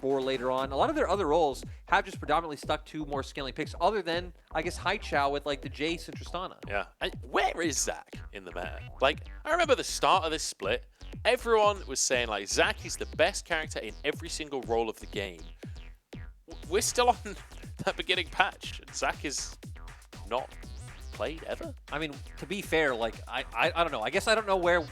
for later on. A lot of their other roles have just predominantly stuck to more scaling picks, other than, I guess, Hangzhou with like the Jace and Tristana. Yeah. And where is Zach in the meta? Like, I remember the start of this split, everyone was saying like Zach is the best character in every single role of the game. We're still on that beginning patch, and Zach is not played ever. I mean, to be fair, like I don't know. I guess I don't know where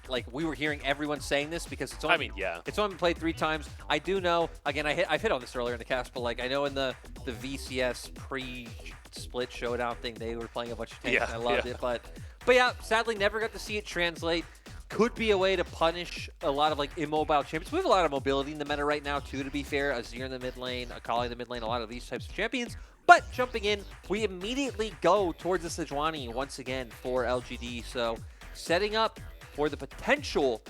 like we were hearing everyone saying this because it's only, I mean, yeah. It's only been played 3 times. I do know, again, I've hit on this earlier in the cast, but like I know in the VCS pre-split showdown thing, they were playing a bunch of tanks, Yeah, and I loved yeah. it. But yeah, sadly never got to see it translate. Could be a way to punish a lot of like immobile champions. We have a lot of mobility in the meta right now too, to be fair. Azir in the mid lane, Akali in the mid lane, a lot of these types of champions. But jumping in, we immediately go towards the Sejuani once again for LGD. So setting up for the potential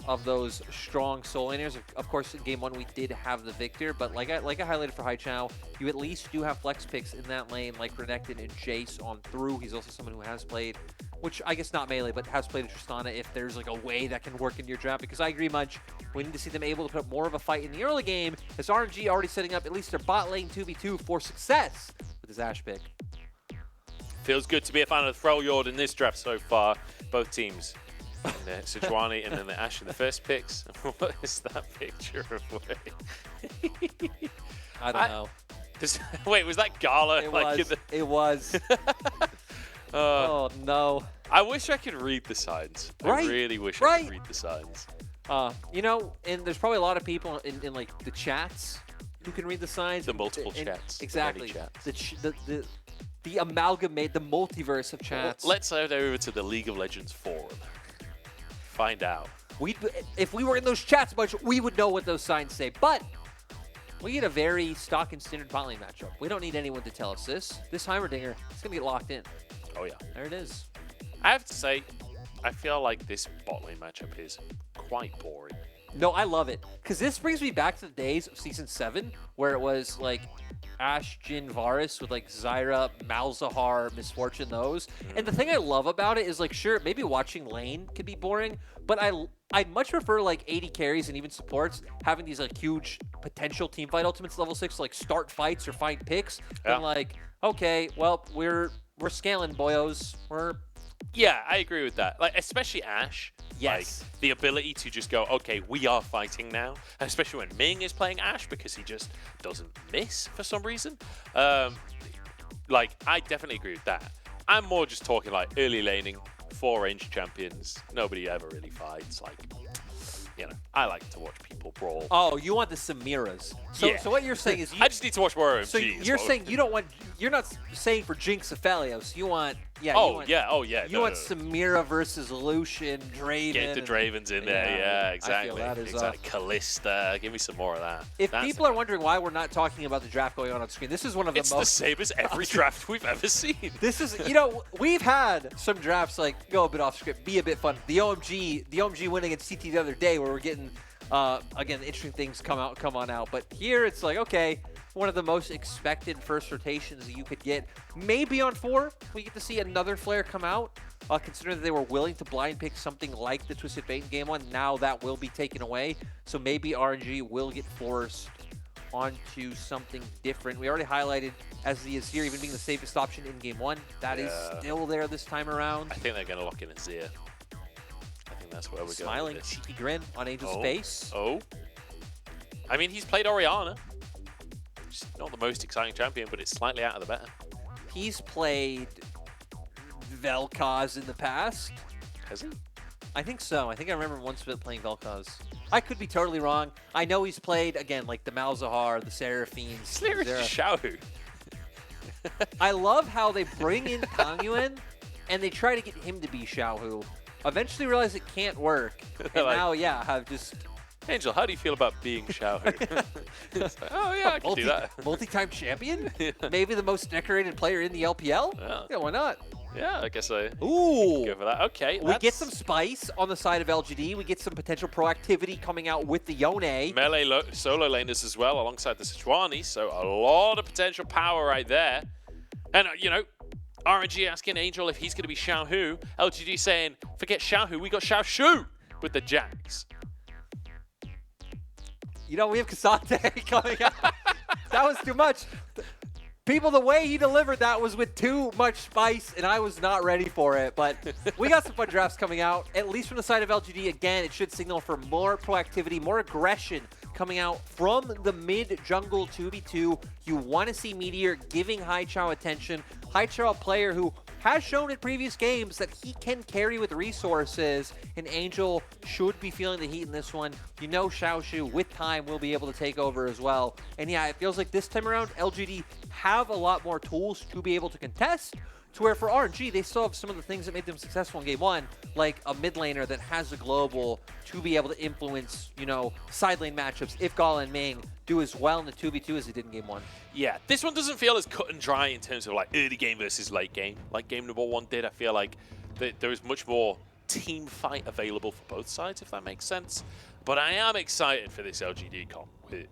of those strong soul laners. Of course, in game 1 we did have the Victor, but like I highlighted for Hangzhou, you at least do have flex picks in that lane, like Renekton and Jace on through. He's also someone who has played, which I guess not melee, but has played a Tristana if there's like a way that can work in your draft. Because I agree, Munch, we need to see them able to put up more of a fight in the early game, as RNG already setting up at least their bot lane 2v2 for success with his Ashe pick. Feels good to be a fan of the Freljord in this draft so far. Both teams. And the Sejuani and then the Ashe in the first picks. What is that picture of Wei? I don't know. Wait, was that Gala? It like was. It was. Oh, no. I wish I could read the signs. Right, I really wish I could read the signs. You know, and there's probably a lot of people in like the chats who can read the signs. The multiple chats. Exactly. Chats. The amalgamate, the multiverse of chats. Well, let's head over to the League of Legends forum. Find out. If we were in those chats a bunch, we would know what those signs say. But we get a very stock and standard bot lane matchup. We don't need anyone to tell us this. This Heimerdinger is going to get locked in. Oh, yeah. There it is. I have to say, I feel like this bot lane matchup is quite boring. No, I love it. Because this brings me back to the days of Season 7, where it was like Ashe, Jhin, Varus with like Zyra, Malzahar, Misfortune, those. And the thing I love about it is like, sure, maybe watching lane could be boring, but I'd much prefer like 80 carries and even supports having these like huge potential team fight ultimates level 6 to like start fights or find picks. Yeah. And like, okay, well, we're scaling, boyos. Yeah, I agree with that. Like, especially Ashe. Yes. Like, the ability to just go, okay, we are fighting now. And especially when Ming is playing Ashe because he just doesn't miss for some reason. Like, I definitely agree with that. I'm more just talking like early laning, 4-range champions. Nobody ever really fights. Like, you know, I like to watch people brawl. Oh, you want the Samiras. So, Yeah. So what you're saying is... I just need to watch more OMG. So you're saying you don't want... You're not saying for Jinx Aphelios. You want... Yeah, You want Samira versus Lucian, Draven. Get the Dravens in there, yeah, exactly. I feel that is exactly. Callista, give me some more of that. If people are wondering why we're not talking about the draft going on screen, this is one of the it's most... It's the same as every draft we've ever seen. This is, you know, we've had some drafts like go a bit off script, be a bit fun. The OMG win against CT the other day, where we're getting again interesting things come on out. But here it's like, okay, one of the most expected first rotations you could get. Maybe on 4, we get to see another Flare come out. Considering that they were willing to blind pick something like the Twisted Fate in Game 1, now that will be taken away. So maybe RNG will get forced onto something different. We already highlighted as the Azir even being the safest option in Game 1. That is still there this time around. I think they're going to lock in Azir. I think that's where we're going. Smiling cheeky grin on Angel's face. Oh. I mean, he's played Orianna. She's not the most exciting champion, but it's slightly out of the better. He's played Vel'Koz in the past. Has he? I think so. I think I remember once playing Vel'Koz. I could be totally wrong. I know he's played, again, like the Malzahar, the Seraphines. Xiaohu. I love how they bring in Kangyuan and they try to get him to be Xiaohu. Eventually realize it can't work. And like, now, yeah, have just... Angel, how do you feel about being Xiaohu? It's like, oh, yeah, I can do that. Multi-time champion? Maybe the most decorated player in the LPL? Yeah, why not? Yeah, I guess I Ooh. go for that. Okay, we get some spice on the side of LGD. We get some potential proactivity coming out with the Yone. Melee solo laners as well, alongside the Sejuani, so a lot of potential power right there. And, you know, RNG asking Angel if he's going to be Xiaohu. LGD saying, forget Xiaohu, we got Xiaoshu with the Jax. You know, we have Kasante coming out. That was too much. People, the way he delivered that was with too much spice, and I was not ready for it. But we got some fun drafts coming out, at least from the side of LGD. Again, it should signal for more proactivity, more aggression coming out from the mid-jungle 2v2. You want to see Meteor giving Haichao attention. Haichao, a player who has shown in previous games that he can carry with resources, and Angel should be feeling the heat in this one. You know Xiaoshu, with time, will be able to take over as well. And yeah, it feels like this time around, LGD have a lot more tools to be able to contest, to where for RNG, they still have some of the things that made them successful in Game 1, like a mid laner that has a global to be able to influence, you know, side lane matchups if Gala and Ming do as well in the 2v2 as they did in Game 1. Yeah, this one doesn't feel as cut and dry in terms of like early game versus late game, like game number 1 did. I feel like there is much more team fight available for both sides, if that makes sense. But I am excited for this LGD comp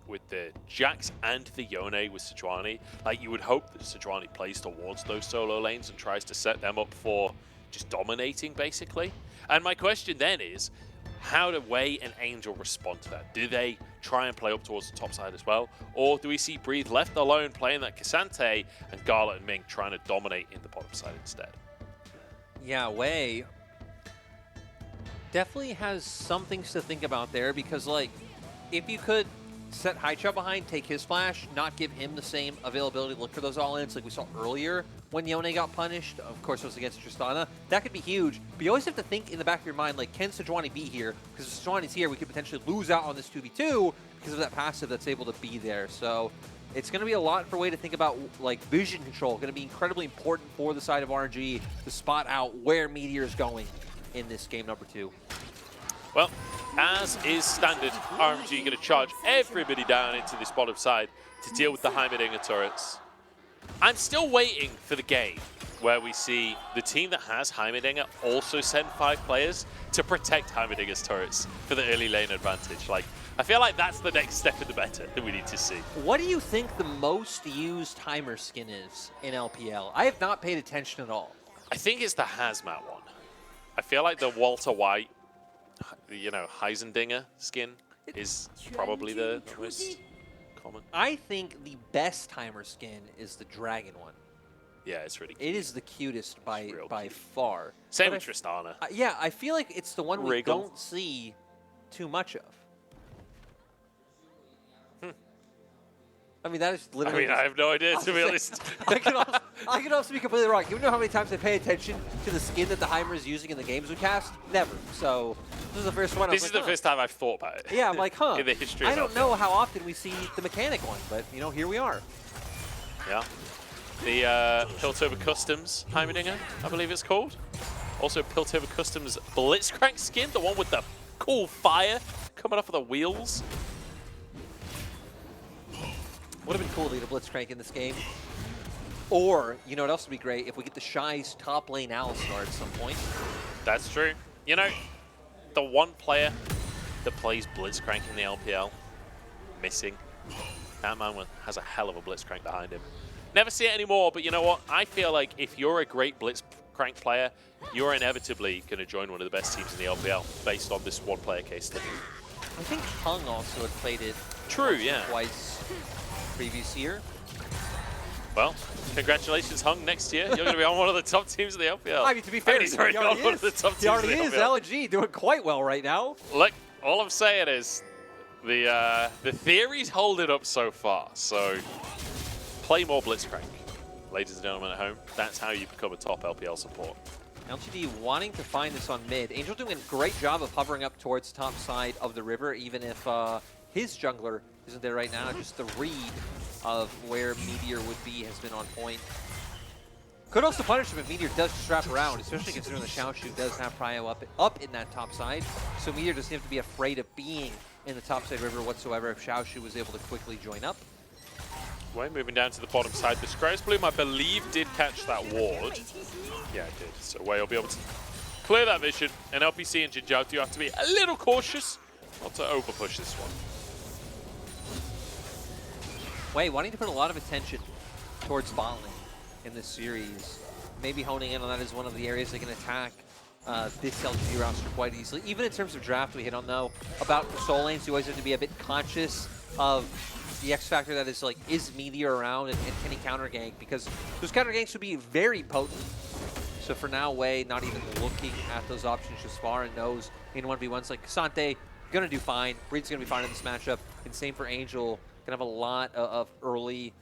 with the Jax and the Yone with Sejuani. Like, you would hope that Sejuani plays towards those solo lanes and tries to set them up for just dominating, basically. And my question then is, how do Wei and Angel respond to that? Do they try and play up towards the top side as well? Or do we see Breathe left alone playing that Kasante and Gala and Ming trying to dominate in the bottom side instead? Yeah, Wei definitely has some things to think about there, because, like, if you could set Haichao behind, take his flash, not give him the same availability to look for those all-ins like we saw earlier when Yone got punished. Of course, it was against Tristana. That could be huge. But you always have to think in the back of your mind, like, can Sejuani be here? Because if Sejuani's here, we could potentially lose out on this 2v2 because of that passive that's able to be there. So it's going to be a lot for Wei to think about, like, vision control. Going to be incredibly important for the side of RNG to spot out where Meteor is going in this game number 2. Well, as is standard, RNG going to charge everybody down into this bottom side to deal with the Heimerdinger turrets. I'm still waiting for the game where we see the team that has Heimerdinger also send 5 players to protect Heimerdinger's turrets for the early lane advantage. Like, I feel like that's the next step in the meta that we need to see. What do you think the most used Heimer skin is in LPL? I have not paid attention at all. I think it's the Hazmat one. I feel like the Walter White, you know, Heisendinger skin is probably the most common. I think the best Heimer skin is the Dragon one. Yeah, it's really cute. It is the cutest by cute. far. Same with Tristana. Yeah, I feel like it's the one we don't see too much of. I mean, that is literally... I have no idea, to be honest. I can also be completely wrong. You know how many times I pay attention to the skin that the Heimer is using in the games we cast? Never. So this is the first one. This is the first time I've thought about it. Yeah, I'm like, huh. In the history I of don't LPL. know how often we see the mechanic one, but, you know, here we are. Yeah. The Piltover Customs Heimerdinger, I believe it's called. Also Piltover Customs Blitzcrank skin, the one with the cool fire coming off of the wheels. Would have been cool to get a Blitzcrank in this game. Or, you know what else would be great? If we get the Shy's top lane Alistar at some point. That's true. You know, the one player that plays Blitzcrank in the LPL, missing. That man has a hell of a Blitzcrank behind him. Never see it anymore, but you know what? I feel like if you're a great Blitzcrank player, you're inevitably going to join one of the best teams in the LPL based on this one player case study. I think Hung also had played it twice previous year. Well, congratulations, Hung. Next year, you're going to be on one of the top teams of the LPL. I mean, to be fair, he's already on one of the top teams of the LPL. He already is. LNG doing quite well right now. Look, all I'm saying is the theory's holding up so far. So play more Blitzcrank, ladies and gentlemen at home. That's how you become a top LPL support. LGD wanting to find this on mid. Angel doing a great job of hovering up towards the top side of the river, even if his jungler isn't there right now. Just the read of where Meteor would be has been on point. Could also punish him if Meteor does just wrap around, especially considering the Xiaoshu does have Prio up in that top side. So Meteor doesn't have to be afraid of being in the top side river whatsoever if Xiaoshu was able to quickly join up. Wei moving down to the bottom side. The Scry's Bloom, I believe, did catch that ward. Yeah, it did. So Wei will be able to clear that vision. And LPC and Jinjiao, you have to be a little cautious not to overpush this one. Wei wanting to put a lot of attention towards bot lane in this series. Maybe honing in on that as one of the areas they can attack this LGD roster quite easily. Even in terms of draft, we hit on though about soul lanes, you always have to be a bit conscious of the X factor that is like, is Meteor around and can he counter gank? Because those counter ganks would be very potent. So for now, Wei not even looking at those options just far and knows in 1v1s like Kasante gonna do fine. Breed's gonna be fine in this matchup. And same for Angel, gonna have a lot of early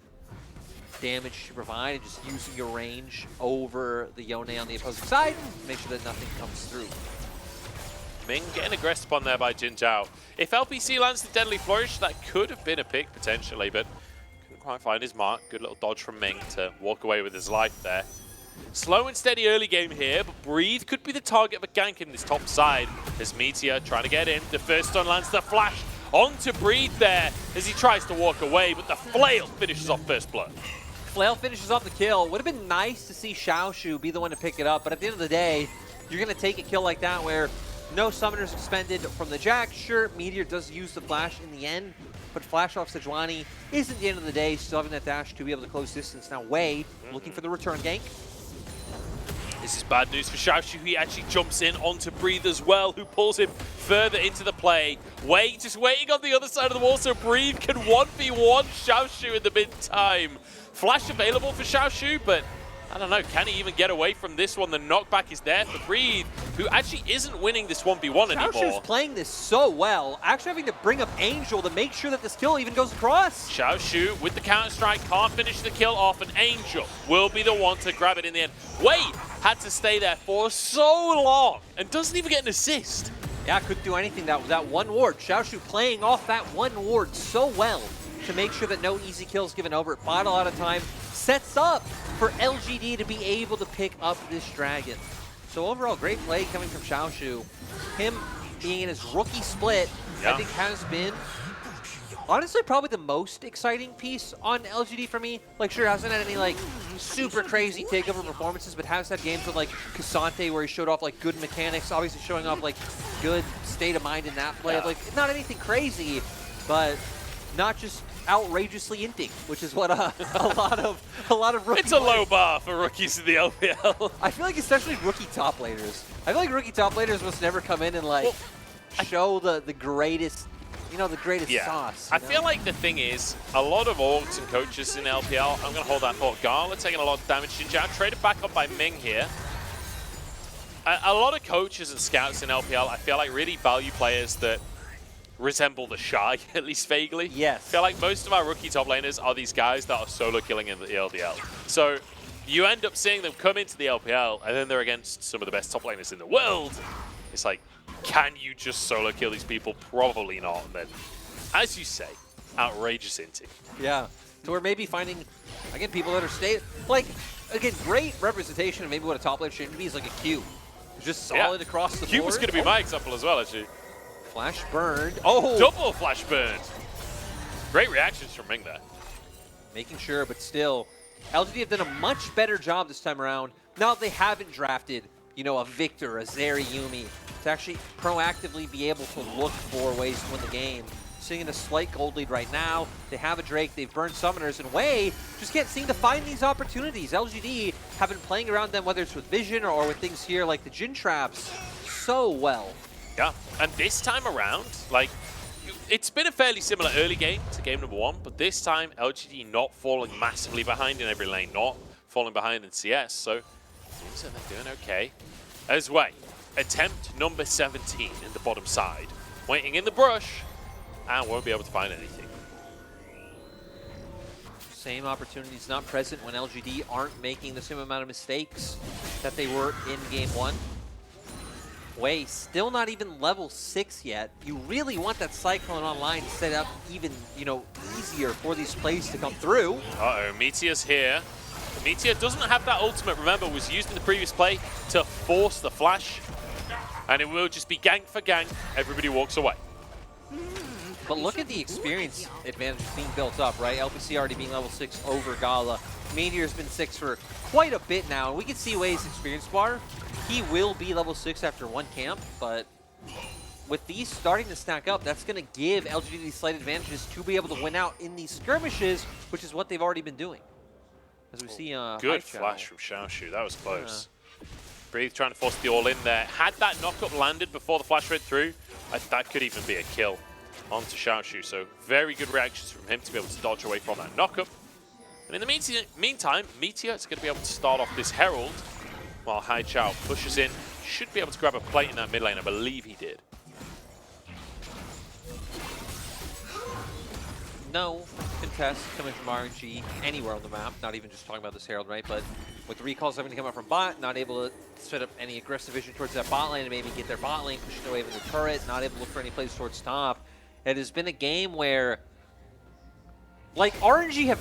damage to provide and just using your range over the Yone on the opposing side to make sure that nothing comes through. Ming getting aggressed upon there by Jin Zhao. If LPC lands the Deadly Flourish, that could have been a pick potentially, but couldn't quite find his mark. Good little dodge from Ming to walk away with his life there. Slow and steady early game here, but Breathe could be the target of a gank in this top side as Meteor trying to get in. The first stun lands the flash onto Breathe there as he tries to walk away, but the flail finishes off first blood. Flail finishes off the kill. Would have been nice to see Xiaoshu be the one to pick it up, but at the end of the day, you're going to take a kill like that where no summoners expended from the Jack. Sure, Meteor does use the flash in the end, but flash off Sejuani is at the end of the day still having that dash to be able to close distance. Now Wei looking for the return gank. This is bad news for Xiaoshu. He actually jumps in onto Breathe as well, who pulls him further into the play. Wei just waiting on the other side of the wall so Breathe can 1v1 Xiaoshu in the meantime. Flash available for Xiaoshu, but I don't know, can he even get away from this one? The knockback is there for Breathe, who actually isn't winning this 1v1 anymore. Xiaoshu's playing this so well, actually having to bring up Angel to make sure that this kill even goes across. Xiaoshu with the counter-strike can't finish the kill off, and Angel will be the one to grab it in the end. Wei had to stay there for so long and doesn't even get an assist. Yeah, couldn't do anything. That one ward. Xiaoshu playing off that one ward so well to make sure that no easy kills given over. It bought a lot of time. Sets up for LGD to be able to pick up this dragon. So overall, great play coming from Xiaoshu. Him being in his rookie split, I think has been honestly probably the most exciting piece on LGD for me. Like, sure, hasn't had any like super crazy takeover performances, but has had games with like Kasante where he showed off like good mechanics, obviously showing off like good state of mind in that play. Like, not anything crazy, but not just outrageously inting, which is what a lot of rookie It's a low bar for rookies in the LPL. I feel like especially rookie top laners. I feel like rookie top laners must never come in and like show the greatest, you know, the greatest sauce. I feel like the thing is, a lot of orgs and coaches in LPL, I'm going to hold that thought. Gala taking a lot of damage. Jinjao traded back up by Ming here. A lot of coaches and scouts in LPL, I feel like really value players that resemble the Shy, at least vaguely. Yes. I feel like most of our rookie top laners are these guys that are solo killing in the LPL. So you end up seeing them come into the LPL, and then they're against some of the best top laners in the world. It's like, can you just solo kill these people? Probably not. And then, as you say, outrageous inting. Yeah. So we're maybe finding, again, people that are like, again, great representation of maybe what a top laner should be is like a Q. Just solid across the board. Q was going to be my example as well, actually. Flash burned. Oh! Double flash burned. Great reactions from Ming there. Making sure, but still, LGD have done a much better job this time around. Now they haven't drafted, you know, a Victor, a Zeri Yuumi, to actually proactively be able to look for ways to win the game. Sitting in a slight gold lead right now. They have a Drake, they've burned summoners, and Wei just can't seem to find these opportunities. LGD have been playing around them, whether it's with vision or with things here like the Jin traps, so well. Yeah, and this time around, like, it's been a fairly similar early game to game number 1, but this time LGD not falling massively behind in every lane, not falling behind in CS, so seems that they're doing okay. As Wei, attempt number 17 in the bottom side, waiting in the brush, and won't be able to find anything. Same opportunities not present when LGD aren't making the same amount of mistakes that they were in game 1. Wei still not even level 6 yet. You really want that Cyclone online to set up even, you know, easier for these plays to come through. Uh-oh, Meteor's here. Meteor doesn't have that ultimate, remember, was used in the previous play to force the flash. And it will just be gank for gank. Everybody walks away. But look at the experience advantage being built up, right? LPC already being level 6 over Gala. Meteor's been 6 for quite a bit now. And we can see Wei's experience bar. He will be level 6 after one camp, but with these starting to stack up, that's going to give LGD these slight advantages to be able to win out in these skirmishes, which is what they've already been doing. As we see, good flash from Xiaoshu. That was close. Breathe trying to force the all in there. Had that knockup landed before the flash went through, that could even be a kill onto Xiaoshu. So very good reactions from him to be able to dodge away from that knockup. And in the meantime, Meteor is going to be able to start off this Herald while Hangzhou pushes in. Should be able to grab a plate in that mid lane. I believe he did. No contest coming from RNG anywhere on the map, not even just talking about this Herald, right? But with the recalls having to come up from bot, not able to set up any aggressive vision towards that bot lane and maybe get their bot lane pushing away from the turret, not able to look for any plays towards top. It has been a game where, like, RNG have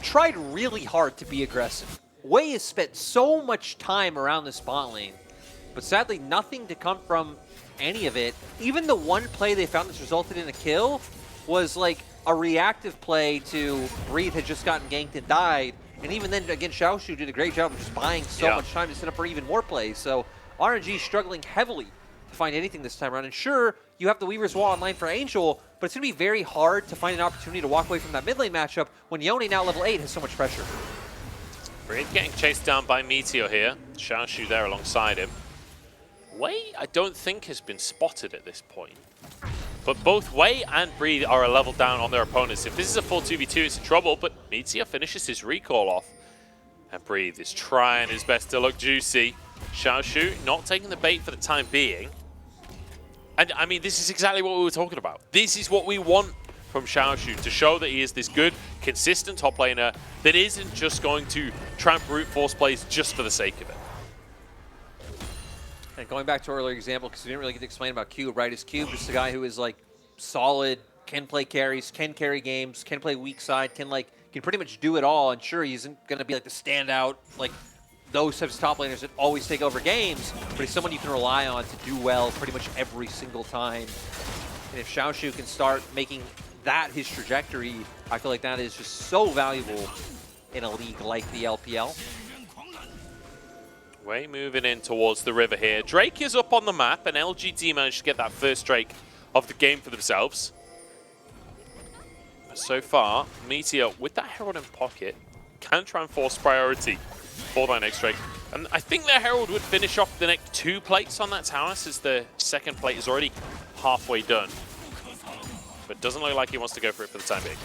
tried really hard to be aggressive. Wei has spent so much time around this bot lane, but sadly nothing to come from any of it. Even the one play they found that's resulted in a kill was like a reactive play to Breathe had just gotten ganked and died. And even then, again, Xiaoshu did a great job of just buying so much time to set up for even more plays. So RNG struggling heavily to find anything this time around. And sure, you have the Weaver's Wall online for Angel, but it's going to be very hard to find an opportunity to walk away from that mid lane matchup when Yone, now level 8, has so much pressure. Breathe getting chased down by Meteor here. Xiaoshu there alongside him. Wei, I don't think has been spotted at this point. But both Wei and Breathe are a level down on their opponents. If this is a full 2v2, it's in trouble, but Meteor finishes his recall off. And Breathe is trying his best to look juicy. Xiaoshu not taking the bait for the time being. And I mean, this is exactly what we were talking about. This is what we want from Xiaoshu, to show that he is this good, consistent top laner that isn't just going to try and brute force plays just for the sake of it. And going back to our earlier example, because we didn't really get to explain about Cube, right? Is Cube just a guy who is like solid, can play carries, can carry games, can play weak side, can pretty much do it all. And sure, he isn't going to be like the standout, like those types of top laners that always take over games, but he's someone you can rely on to do well pretty much every single time. And if Xiaoshu can start making that his trajectory, I feel like that is just so valuable in a league like the LPL. Wei moving in towards the river here. Drake is up on the map, and LGD managed to get that first Drake of the game for themselves. But so far, Meteor, with that Herald in pocket, can try and force priority for that next Drake. And I think their Herald would finish off the next 2 plates on that tower, since the second plate is already halfway done. But doesn't look like he wants to go for it for the time being.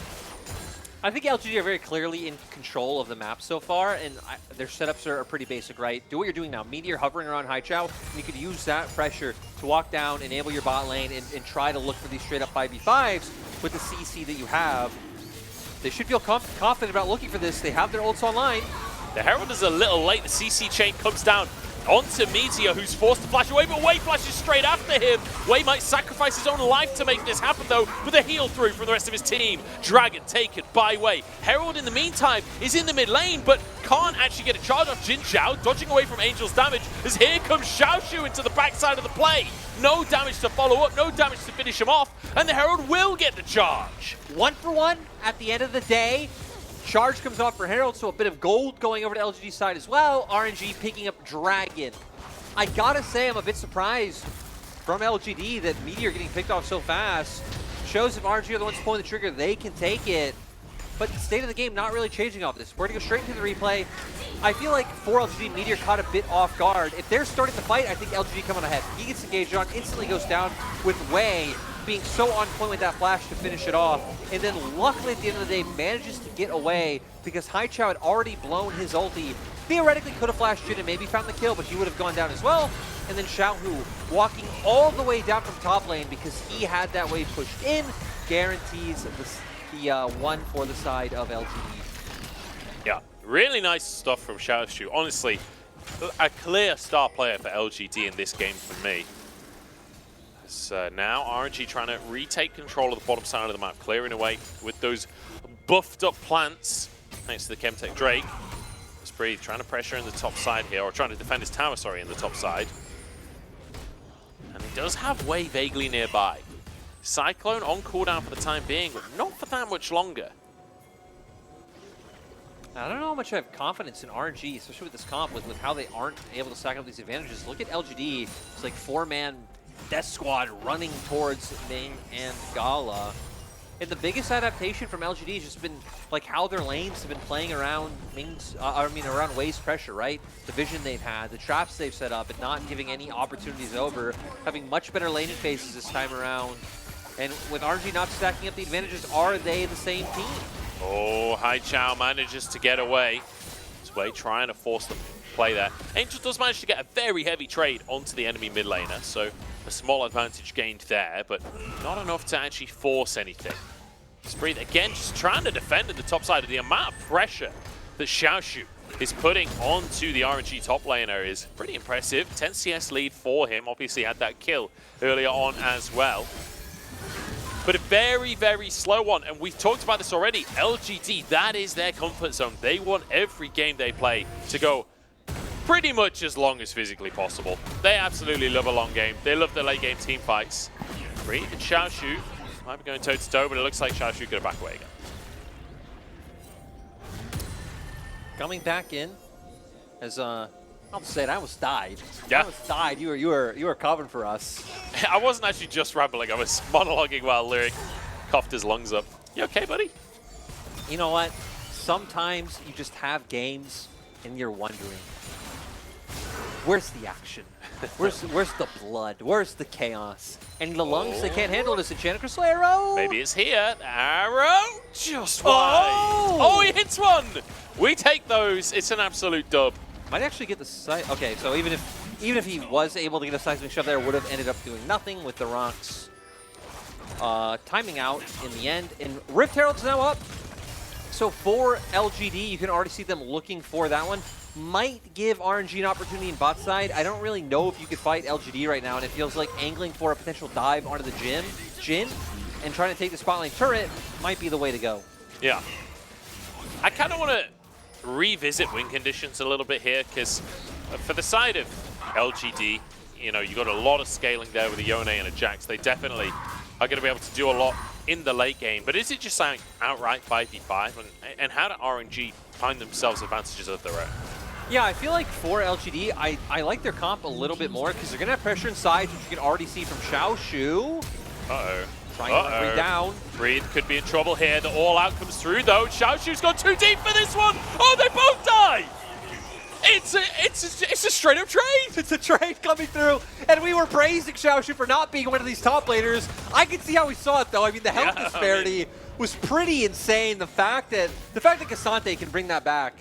I think LGD are very clearly in control of the map so far, and their setups are pretty basic, right? Do what you're doing now. Meteor hovering around Hangzhou, and you could use that pressure to walk down, enable your bot lane, and try to look for these straight-up 5v5s with the CC that you have. They should feel confident about looking for this. They have their ults online. The Herald is a little late. The CC chain comes down onto Meteor, who's forced to flash away, but Wei flashes straight after him. Wei might sacrifice his own life to make this happen, though, with a heal through from the rest of his team. Dragon taken by Wei. Herald, in the meantime, is in the mid lane, but can't actually get a charge off Jin Zhao, dodging away from Angel's damage, as here comes Xiaoshu into the backside of the play. No damage to follow up, no damage to finish him off, and the Herald will get the charge. 1 for 1 at the end of the day. Charge comes off for Herald, so a bit of gold going over to LGD side as well. RNG picking up Dragon. I gotta say, I'm a bit surprised from LGD that Meteor getting picked off so fast. Shows if RNG are the ones pulling the trigger, they can take it. But the state of the game not really changing off this. We're gonna go straight into the replay. I feel like for LGD, Meteor caught a bit off guard. If they're starting the fight, I think LGD coming ahead. He gets engaged on, instantly goes down with Wei being so on point with that flash to finish it off. And then luckily at the end of the day manages to get away because Hangzhou had already blown his ulti. Theoretically could have flashed in and maybe found the kill, but he would have gone down as well. And then Xiaohu walking all the way down from top lane because he had that wave pushed in, guarantees the one for the side of LGD. Yeah, really nice stuff from Xiaoshu. Honestly, a clear star player for LGD in this game for me. So now RNG trying to retake control of the bottom side of the map, clearing away with those buffed up plants thanks to the Chemtech Drake. Breathe trying to pressure in the top side here, or trying to defend his tower, sorry, in the top side. And he does have Wei vaguely nearby. Cyclone on cooldown for the time being, but not for that much longer. I don't know how much I have confidence in RNG, especially with this comp, with how they aren't able to stack up these advantages. Look at LGD, it's like 4-man death squad running towards Ming and Gala. And the biggest adaptation from LGD has just been like how their lanes have been playing around around waste pressure, right? The vision they've had, the traps they've set up, and not giving any opportunities over, having much better laning phases this time around. And with RNG not stacking up the advantages, are they the same team? Oh, Hangzhou manages to get away. Sway trying to force them to play that. Angel does manage to get a very heavy trade onto the enemy mid laner, so a small advantage gained there, but not enough to actually force anything. Breathe again, just trying to defend at the top side. Of the amount of pressure that Xiaoshu is putting onto the RNG top laner is pretty impressive. 10 CS lead for him. Obviously had that kill earlier on as well. But a very, very slow one. And we've talked about this already. LGD, that is their comfort zone. They want every game they play to go pretty much as long as physically possible. They absolutely love a long game. They love the late game team fights. Breathe and Xiaoshu might be going toe-to-toe, but it looks like Xiaoshu gonna back away again. Coming back in as I'll say it, I almost died. Yeah. I almost died. You were covering for us. I wasn't actually just rambling. I was monologuing while Lyric coughed his lungs up. You okay, buddy? You know what? Sometimes you just have games and you're wondering, where's the action? Where's the blood? Where's the chaos? And the lungs, they can't handle this. Enchanted Crystal Arrow. Maybe it's here. Arrow just wide. Oh, he hits one. We take those. It's an absolute dub. Might actually get the side. Okay, so even if he was able to get a seismic shove there, would have ended up doing nothing with the rocks timing out in the end. And Rift Herald's now up. So for LGD, you can already see them looking for that one. Might give RNG an opportunity in bot side. I don't really know if you could fight LGD right now, and it feels like angling for a potential dive onto the Jhin and trying to take the spot lane turret might be the way to go. Yeah. I kind of want to revisit win conditions a little bit here, because for the side of LGD, you know, you got a lot of scaling there with a Yone and a Jax. They definitely are going to be able to do a lot in the late game, but is it just like outright 5v5? And how do RNG find themselves advantages of their own? Yeah, I feel like for LGD, I like their comp a little bit more because they're going to have pressure inside, which you can already see from Xiaoshu. Uh-oh. Trying to breathe down. Breathe could be in trouble here. The all-out comes through, though. Xiaoshu's gone too deep for this one. Oh, they both die! It's a straight-up trade! It's a trade coming through, and we were praising Xiaoshu for not being one of these top laners. I can see how we saw it, though. I mean, the health disparity was pretty insane. The fact that Cassante can bring that back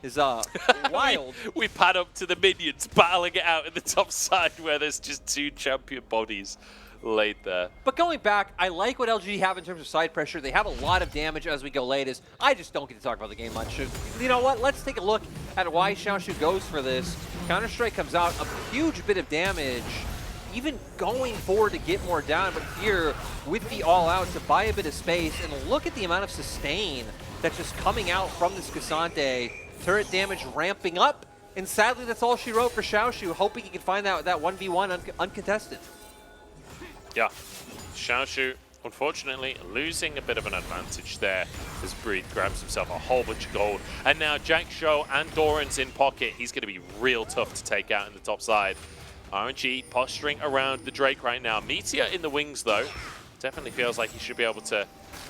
is wild. we pad up to the minions, battling it out in the top side where there's just two champion bodies laid there. But going back, I like what LGD have in terms of side pressure. They have a lot of damage as we go late. I just don't get to talk about the game much. You know what? Let's take a look at why Xiaoshu goes for this. Counter-Strike comes out, a huge bit of damage, even going forward to get more down, but here with the all-out to buy a bit of space, and look at the amount of sustain that's just coming out from this Cassante. Turret damage ramping up, and sadly that's all she wrote for Xiaoshu, hoping he can find that 1v1 uncontested. Yeah, Xiaoshu, unfortunately, losing a bit of an advantage there as Breathe grabs himself a whole bunch of gold. And now Jack Show and Doran's in pocket. He's going to be real tough to take out in the top side. RNG posturing around the Drake right now. Meteor in the wings, though. Definitely feels like he should be able to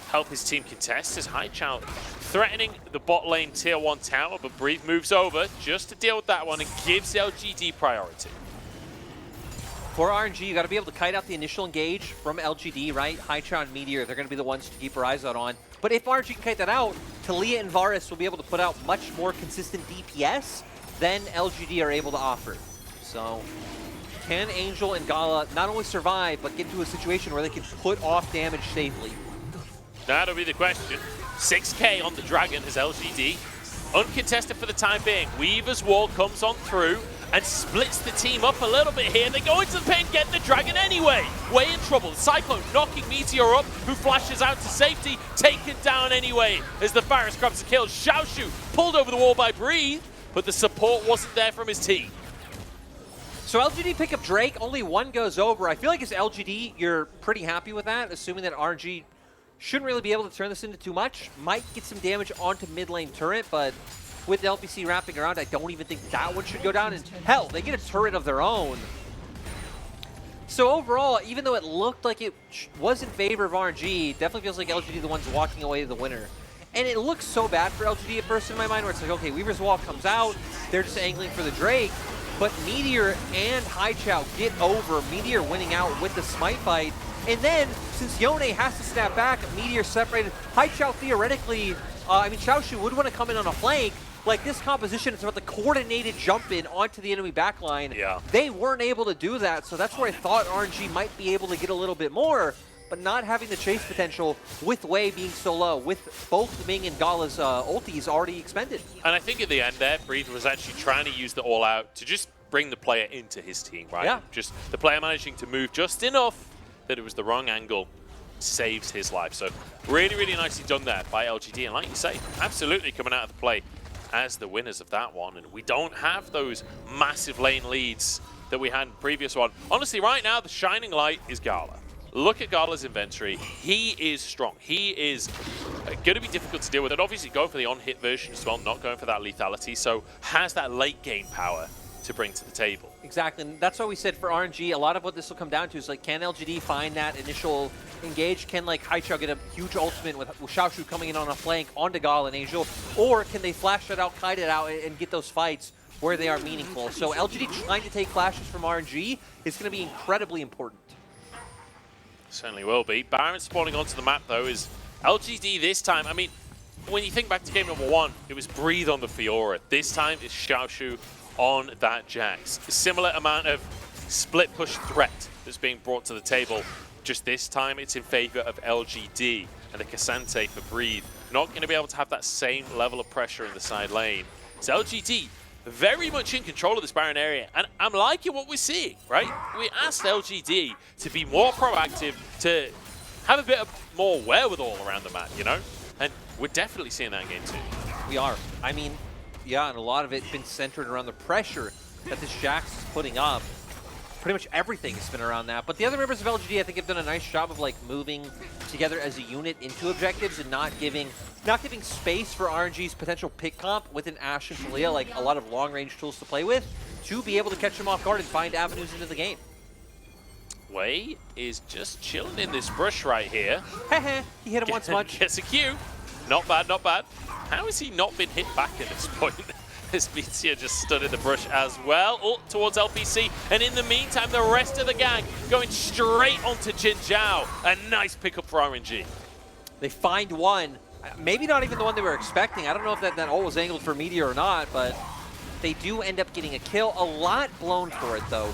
help his team contest as Hangzhou threatening the bot lane tier 1 tower, but Breathe moves over just to deal with that one and gives LGD priority. For RNG, you got to be able to kite out the initial engage from LGD, right? Hangzhou and Meteor, they're going to be the ones to keep our eyes out on. But if RNG can kite that out, Talia and Varus will be able to put out much more consistent DPS than LGD are able to offer. So can Angel and Gala not only survive, but get into a situation where they can put off damage safely? That'll be the question. 6k on the Dragon as LGD. Uncontested for the time being. Weaver's wall comes on through and splits the team up a little bit here. They go into the pit and get the Dragon anyway. Way in trouble. Cyclone knocking Meteor up, who flashes out to safety. Taken down anyway as the Varus grabs the kill. Xiaoshu pulled over the wall by Breathe, but the support wasn't there from his team. So LGD pick up Drake, only one goes over. I feel like as LGD, you're pretty happy with that, assuming that RNG shouldn't really be able to turn this into too much. Might get some damage onto mid lane turret, but with LPC wrapping around, I don't even think that one should go down. And hell, they get a turret of their own. So overall, even though it looked like it was in favor of RNG, definitely feels like LGD the ones walking away the winner. And it looks so bad for LGD at first in my mind, where it's like, okay, Weaver's Wall comes out, they're just angling for the Drake, but Meteor and Haichao get over, Meteor winning out with the Smite fight, and then, since Yone has to snap back, Meteor separated, Haichao theoretically, Xiaoshu would want to come in on a flank. Like, this composition, it's about the coordinated jump in onto the enemy backline. Yeah. They weren't able to do that, so that's where I thought RNG might be able to get a little bit more, but not having the chase potential with Wei being so low, with both Ming and Gala's ultis already expended. And I think at the end there, Breathe was actually trying to use the all-out to just bring the player into his team, right? Yeah. Just the player managing to move just enough that it was the wrong angle, saves his life. So really, really nicely done there by LGD. And like you say, absolutely coming out of the play as the winners of that one. And we don't have those massive lane leads that we had in the previous one. Honestly, right now, the shining light is Gala. Look at Gala's inventory. He is strong. He is going to be difficult to deal with. And obviously going for the on-hit version as well, not going for that lethality. So has that late game power to bring to the table. Exactly, and that's why we said for RNG, a lot of what this will come down to is, like, can LGD find that initial engage? Can, like, Haichao get a huge ultimate with Xiaoshu coming in on a flank onto Gala and Angel? Or can they flash it out, kite it out, and get those fights where they are meaningful? So LGD trying to take flashes from RNG is going to be incredibly important. Certainly will be. Baron spawning onto the map, though, is LGD this time. I mean, when you think back to game number 1, it was Breathe on the Fiora. This time, it's Xiaoshu on that Jax. A similar amount of split push threat that's being brought to the table. Just this time, it's in favor of LGD and the Cassante for Breathe. Not going to be able to have that same level of pressure in the side lane. It's LGD very much in control of this Baron area, and I'm liking what we're seeing, right? We asked LGD to be more proactive, to have a bit of more wherewithal around the map, you know? And we're definitely seeing that in game 2. We are. I mean, yeah, and a lot of it's been centered around the pressure that this Jax is putting up. Pretty much everything has been around that. But the other members of LGD, I think, have done a nice job of, like, moving together as a unit into objectives and not giving space for RNG's potential pick comp with an Ashe and Talia, like a lot of long-range tools to play with, to be able to catch them off guard and find avenues into the game. Wei is just chilling in this brush right here. Heh, he hit him once much. Gets a Q. Not bad, not bad. How has he not been hit back at this point? This Meteor just stood in the brush as well. Oh, towards LPC. And in the meantime, the rest of the gang going straight onto Jin Zhao. A nice pickup for RNG. They find one. Maybe not even the one they were expecting. I don't know if that ult was angled for Meteor or not, but they do end up getting a kill. A lot blown for it, though.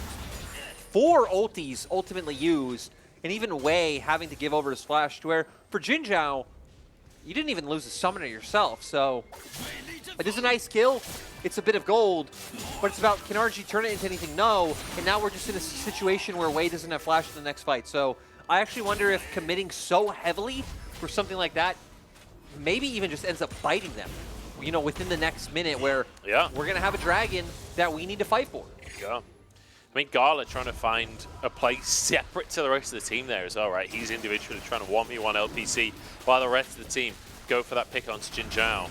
4 ultis ultimately used, and even Wei having to give over his flash, to where for Jin Zhao, you didn't even lose the summoner yourself, so it is a nice kill. It's a bit of gold, but it's about, can RNG turn it into anything? No, and now we're just in a situation where Wei doesn't have flash in the next fight. So I actually wonder if committing so heavily for something like that maybe even just ends up biting them, you know, within the next minute, where we're going to have a dragon that we need to fight for. Yeah. I mean, Gala trying to find a place separate to the rest of the team there as well, right? He's individually trying to 1v1 LPC while the rest of the team go for that pick on Jin Zhao.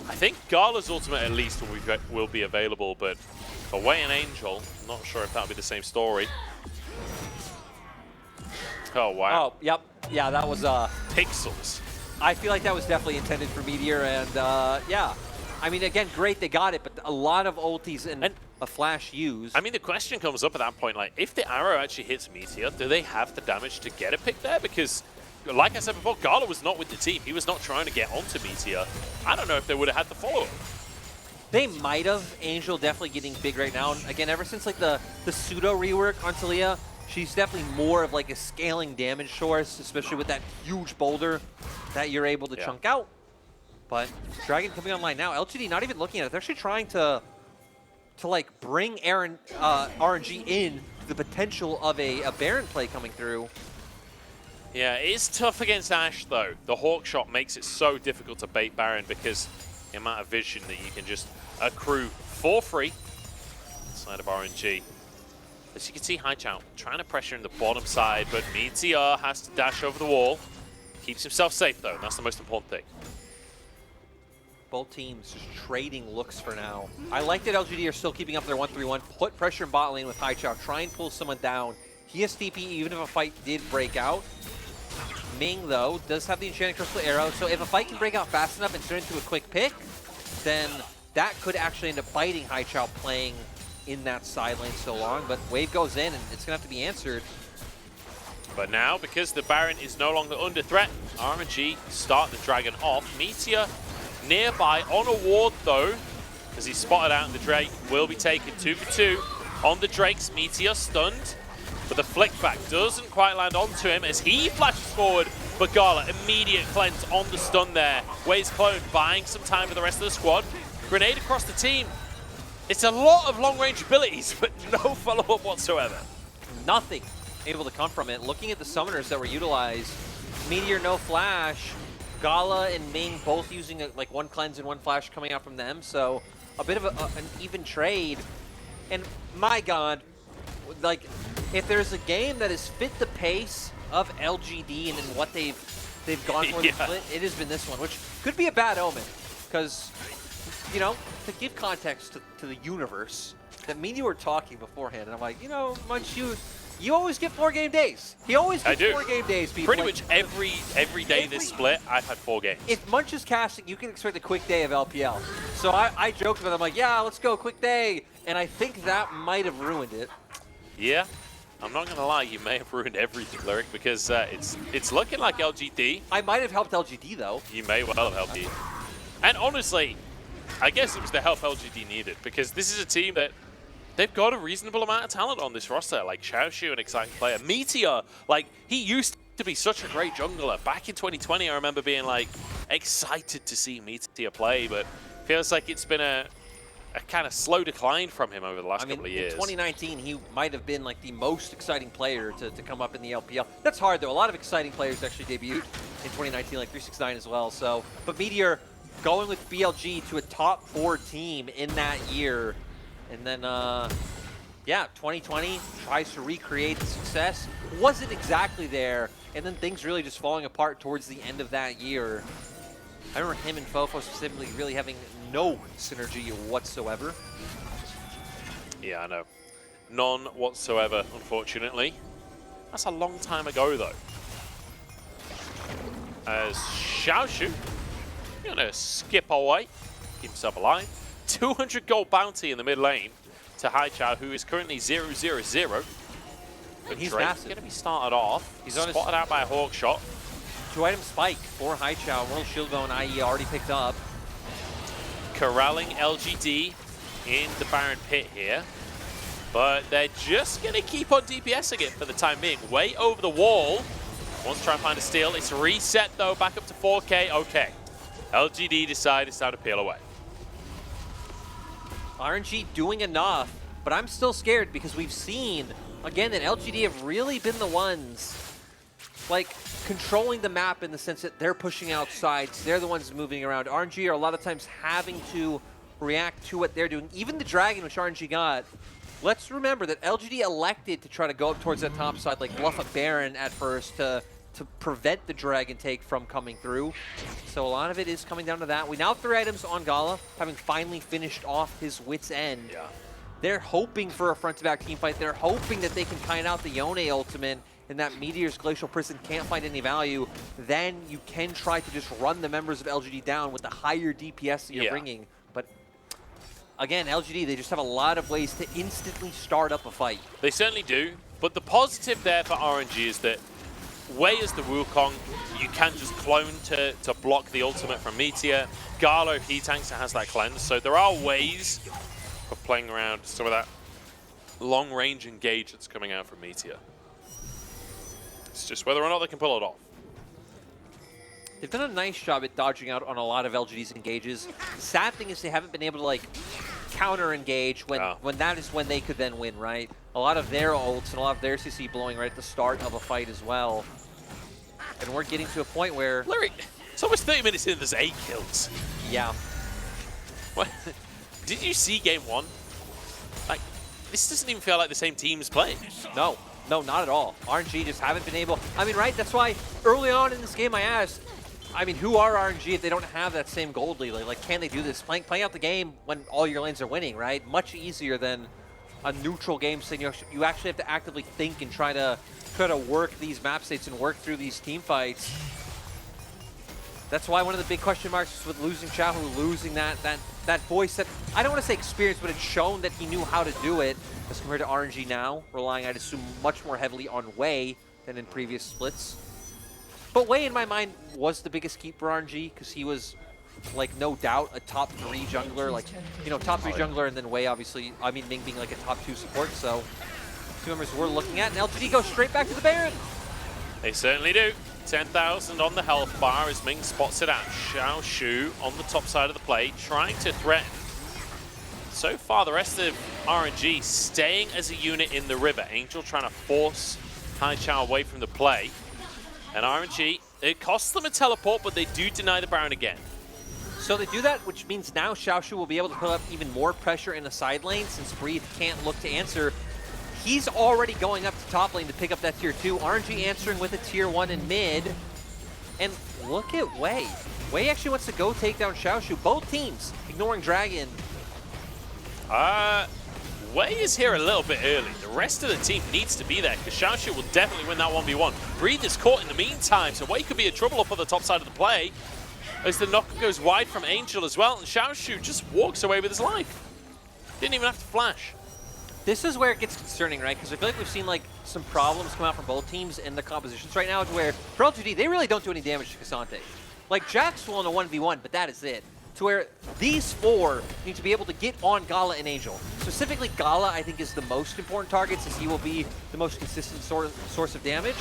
I think Gala's ultimate at least will be available, but for Wei and Angel, not sure if that'll be the same story. Oh, wow. Oh, yep. Yeah, that was... Pixels. I feel like that was definitely intended for Meteor, and yeah. I mean, again, great, they got it, but a lot of ultis and a flash used. I mean, the question comes up at that point, like, if the arrow actually hits Meteor, do they have the damage to get a pick there? Because, like I said before, Gala was not with the team. He was not trying to get onto Meteor. I don't know if they would have had the follow-up. They might have. Angel definitely getting big right now. And again, ever since, like, the pseudo rework on Talia, she's definitely more of, like, a scaling damage source, especially with that huge boulder that you're able to chunk out. But Dragon coming online now. LGD not even looking at it. They're actually trying to like, bring RNG in to the potential of a Baron play coming through. Yeah, it is tough against Ashe, though. The Hawk shot makes it so difficult to bait Baron because the amount of vision that you can just accrue for free inside of RNG. As you can see, Haichao trying to pressure in the bottom side, but Meteor has to dash over the wall. Keeps himself safe, though, and that's the most important thing. Both teams just trading looks for now. I like that LGD are still keeping up their 1-3-1. Put pressure in bot lane with Haichao. Try and pull someone down. He has TP even if a fight did break out. Ming, though, does have the Enchanted Crystal Arrow, so if a fight can break out fast enough and turn into a quick pick, then that could actually end up biting Haichao playing in that side lane so long. But wave goes in, and it's going to have to be answered. But now, because the Baron is no longer under threat, RNG start the Dragon off. Meteor nearby on a ward, though, as he's spotted out, and the Drake will be taken 2v2 on the Drakes. Meteor stunned, but the flick back doesn't quite land onto him as he flashes forward. But Gala, immediate cleanse on the stun there. Wade's clone buying some time for the rest of the squad. Grenade across the team. It's a lot of long-range abilities, but no follow-up whatsoever. Nothing able to come from it. Looking at the summoners that were utilized, Meteor no flash, Gala and Ming both using like one cleanse and one flash coming out from them, so a bit of an even trade. And my god, like, if there's a game that has fit the pace of LGD and in what they've gone for in the split, it has been this one, which could be a bad omen, because, you know, to give context to the universe, that me and you were talking beforehand, and I'm like, you know, Munch, you always get 4 game days. He always gets 4 game days, people. Pretty much every day this split, I've had 4 games. If Munch is casting, you can expect a quick day of LPL. So I joked with him, like, yeah, let's go, quick day. And I think that might have ruined it. Yeah, I'm not going to lie, you may have ruined everything, Lyric, because it's looking like LGD. I might have helped LGD, though. You may well have helped you. And honestly, I guess it was the help LGD needed, because this is a team that they've got a reasonable amount of talent on this roster. Like Xiaoshu, an exciting player. Meteor, like, he used to be such a great jungler. Back in 2020, I remember being, like, excited to see Meteor play, but feels like it's been a kind of slow decline from him over the last couple of years. In 2019, he might have been, like, the most exciting player to come up in the LPL. That's hard, though. A lot of exciting players actually debuted in 2019, like 369 as well. So, but Meteor going with BLG to a top 4 team in that year. And then, yeah, 2020 tries to recreate the success. Wasn't exactly there, and then things really just falling apart towards the end of that year. I remember him and Fofo specifically really having no synergy whatsoever. Yeah, I know. None whatsoever, unfortunately. That's a long time ago, though. As Xiaoshu gonna skip away, keep himself alive. 200 gold bounty in the mid lane to Haichao, who is currently 0-0-0. But he's Drake's massive. going to be started off. He's spotted out by a Hawk shot. 2-item spike for Haichao. World Shield Bone, IE already picked up. Corralling LGD in the Baron pit here. But they're just going to keep on DPSing it for the time being. Way over the wall. Wants to try and find a steal. It's reset, though, back up to 4K. Okay. LGD decide it's time to peel away. RNG doing enough, but I'm still scared because we've seen, again, that LGD have really been the ones, like, controlling the map in the sense that they're pushing out sides, they're the ones moving around. RNG are a lot of times having to react to what they're doing. Even the Dragon, which RNG got, let's remember that LGD elected to try to go up towards that top side, like bluff a Baron at first to prevent the Dragon take from coming through. So a lot of it is coming down to that. We now have 3 items on Gala, having finally finished off his wit's end. Yeah. They're hoping for a front-to-back team fight. They're hoping that they can kite out the Yone ultimate and that Meteor's Glacial Prison can't find any value. Then you can try to just run the members of LGD down with the higher DPS that you're bringing. But again, LGD, they just have a lot of ways to instantly start up a fight. They certainly do. But the positive there for RNG is that Wei as the Wukong, you can just clone to block the ultimate from Meteor. Galo, if he tanks, has that cleanse. So there are ways of playing around some of that long-range engage that's coming out from Meteor. It's just whether or not they can pull it off. They've done a nice job at dodging out on a lot of LGD's engages. Sad thing is they haven't been able to, like, counter-engage when that is when they could then win, right? A lot of their ults and a lot of their CC blowing right at the start of a fight as well. And we're getting to a point where... Larry, it's almost 30 minutes in, there's 8 kills. Yeah. What? Did you see game 1? Like, this doesn't even feel like the same team's playing. No, not at all. RNG just haven't been able... I mean, right, that's why early on in this game I asked, I mean, who are RNG if they don't have that same gold lead? Like can they do this? Playing out the game when all your lanes are winning, right? Much easier than a neutral game. So you actually have to actively think and try to work these map states and work through these team fights. That's why one of the big question marks is with losing Xiaohu, losing that voice that, I don't want to say experience, but it's shown that he knew how to do it as compared to RNG now, relying, I'd assume, much more heavily on Wei than in previous splits. But Wei, in my mind, was the biggest keep for RNG because he was, like, no doubt a top 3 jungler, like, you know, top 3 jungler, and then Wei, obviously, I mean, Ming being like a top 2 support, so two members we're looking at, and LGD goes straight back to the Baron. They certainly do. 10,000 on the health bar as Ming spots it out. Xiaoshu on the top side of the play, trying to threaten. So far, the rest of RNG staying as a unit in the river. Angel trying to force Haichao away from the play. And RNG, it costs them a teleport, but they do deny the Baron again. So they do that, which means now Xiaoshu will be able to put up even more pressure in the side lane since Breathe can't look to answer. He's already going up to top lane to pick up that tier 2. RNG answering with a tier 1 in mid. And look at Wei. Wei actually wants to go take down Xiaoshu. Both teams ignoring Dragon. Wei is here a little bit early. The rest of the team needs to be there because Xiaoshu will definitely win that 1v1. Breathe is caught in the meantime, so Wei could be in trouble up on the top side of the play as the knock goes wide from Angel as well, and Xiaoshu just walks away with his life. Didn't even have to flash. This is where it gets concerning, right? Because I feel like we've seen like some problems come out from both teams in the compositions right now, to where for LGD, they really don't do any damage to Cassante. Like Jax will in a 1v1, but that is it. To where these 4 need to be able to get on Gala and Angel. Specifically, Gala, I think, is the most important target since he will be the most consistent source of damage.